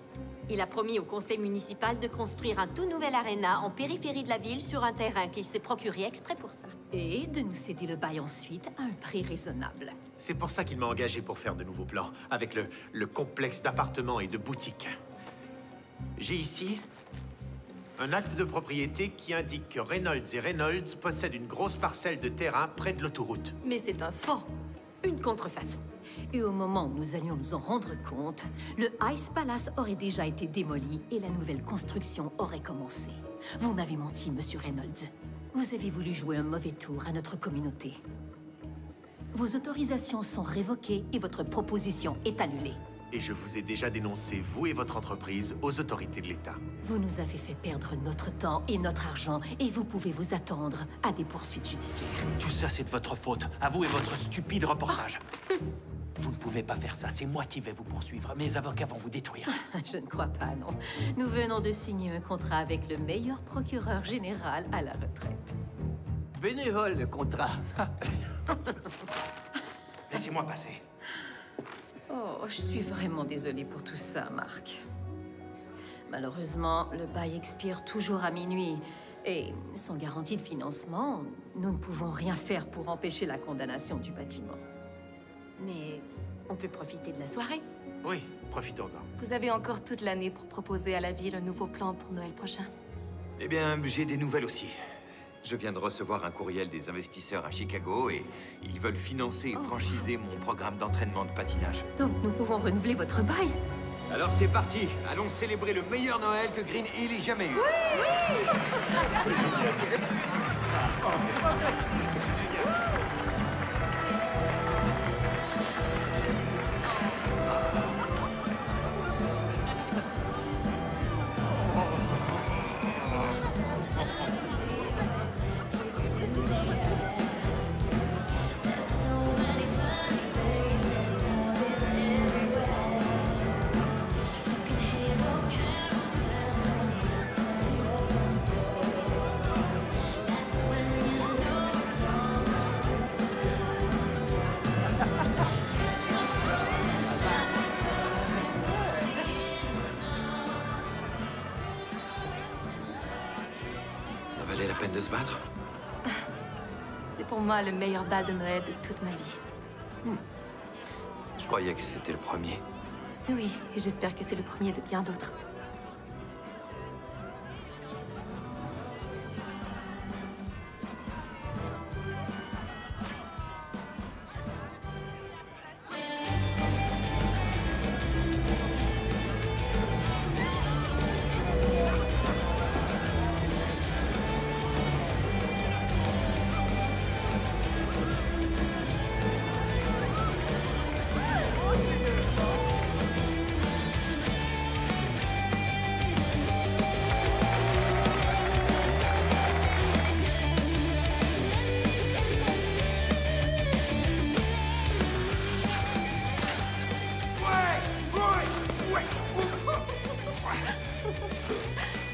Il a promis au conseil municipal de construire un tout nouvel aréna en périphérie de la ville sur un terrain qu'il s'est procuré exprès pour ça. Et de nous céder le bail ensuite à un prix raisonnable. C'est pour ça qu'il m'a engagé pour faire de nouveaux plans, avec le complexe d'appartements et de boutiques. J'ai ici un acte de propriété qui indique que Reynolds et Reynolds possèdent une grosse parcelle de terrain près de l'autoroute. Mais c'est un faux. Une contrefaçon. Et au moment où nous allions nous en rendre compte, le Ice Palace aurait déjà été démoli et la nouvelle construction aurait commencé. Vous m'avez menti, Monsieur Reynolds. Vous avez voulu jouer un mauvais tour à notre communauté. Vos autorisations sont révoquées et votre proposition est annulée. Et je vous ai déjà dénoncé, vous et votre entreprise, aux autorités de l'État. Vous nous avez fait perdre notre temps et notre argent, et vous pouvez vous attendre à des poursuites judiciaires. Tout ça, c'est de votre faute. À vous et votre stupide reportage. Vous ne pouvez pas faire ça, c'est moi qui vais vous poursuivre. Mes avocats vont vous détruire. Je ne crois pas, non. Nous venons de signer un contrat avec le meilleur procureur général à la retraite. Bénévole, le contrat. Laissez-moi passer. Oh, je suis vraiment désolée pour tout ça, Marc. Malheureusement, le bail expire toujours à minuit. Et sans garantie de financement, nous ne pouvons rien faire pour empêcher la condamnation du bâtiment. Mais on peut profiter de la soirée. Oui, profitons-en. Vous avez encore toute l'année pour proposer à la ville un nouveau plan pour Noël prochain. Eh bien, j'ai des nouvelles aussi. Je viens de recevoir un courriel des investisseurs à Chicago et ils veulent financer et franchiser mon programme d'entraînement de patinage. Donc nous pouvons renouveler votre bail? Alors c'est parti, allons célébrer le meilleur Noël que Green Hill ait jamais eu. Ça valait la peine de se battre? C'est pour moi le meilleur bal de Noël de toute ma vie. Je croyais que c'était le premier. Oui, et j'espère que c'est le premier de bien d'autres.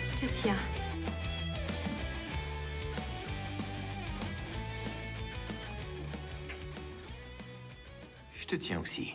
Je te tiens. Je te tiens aussi.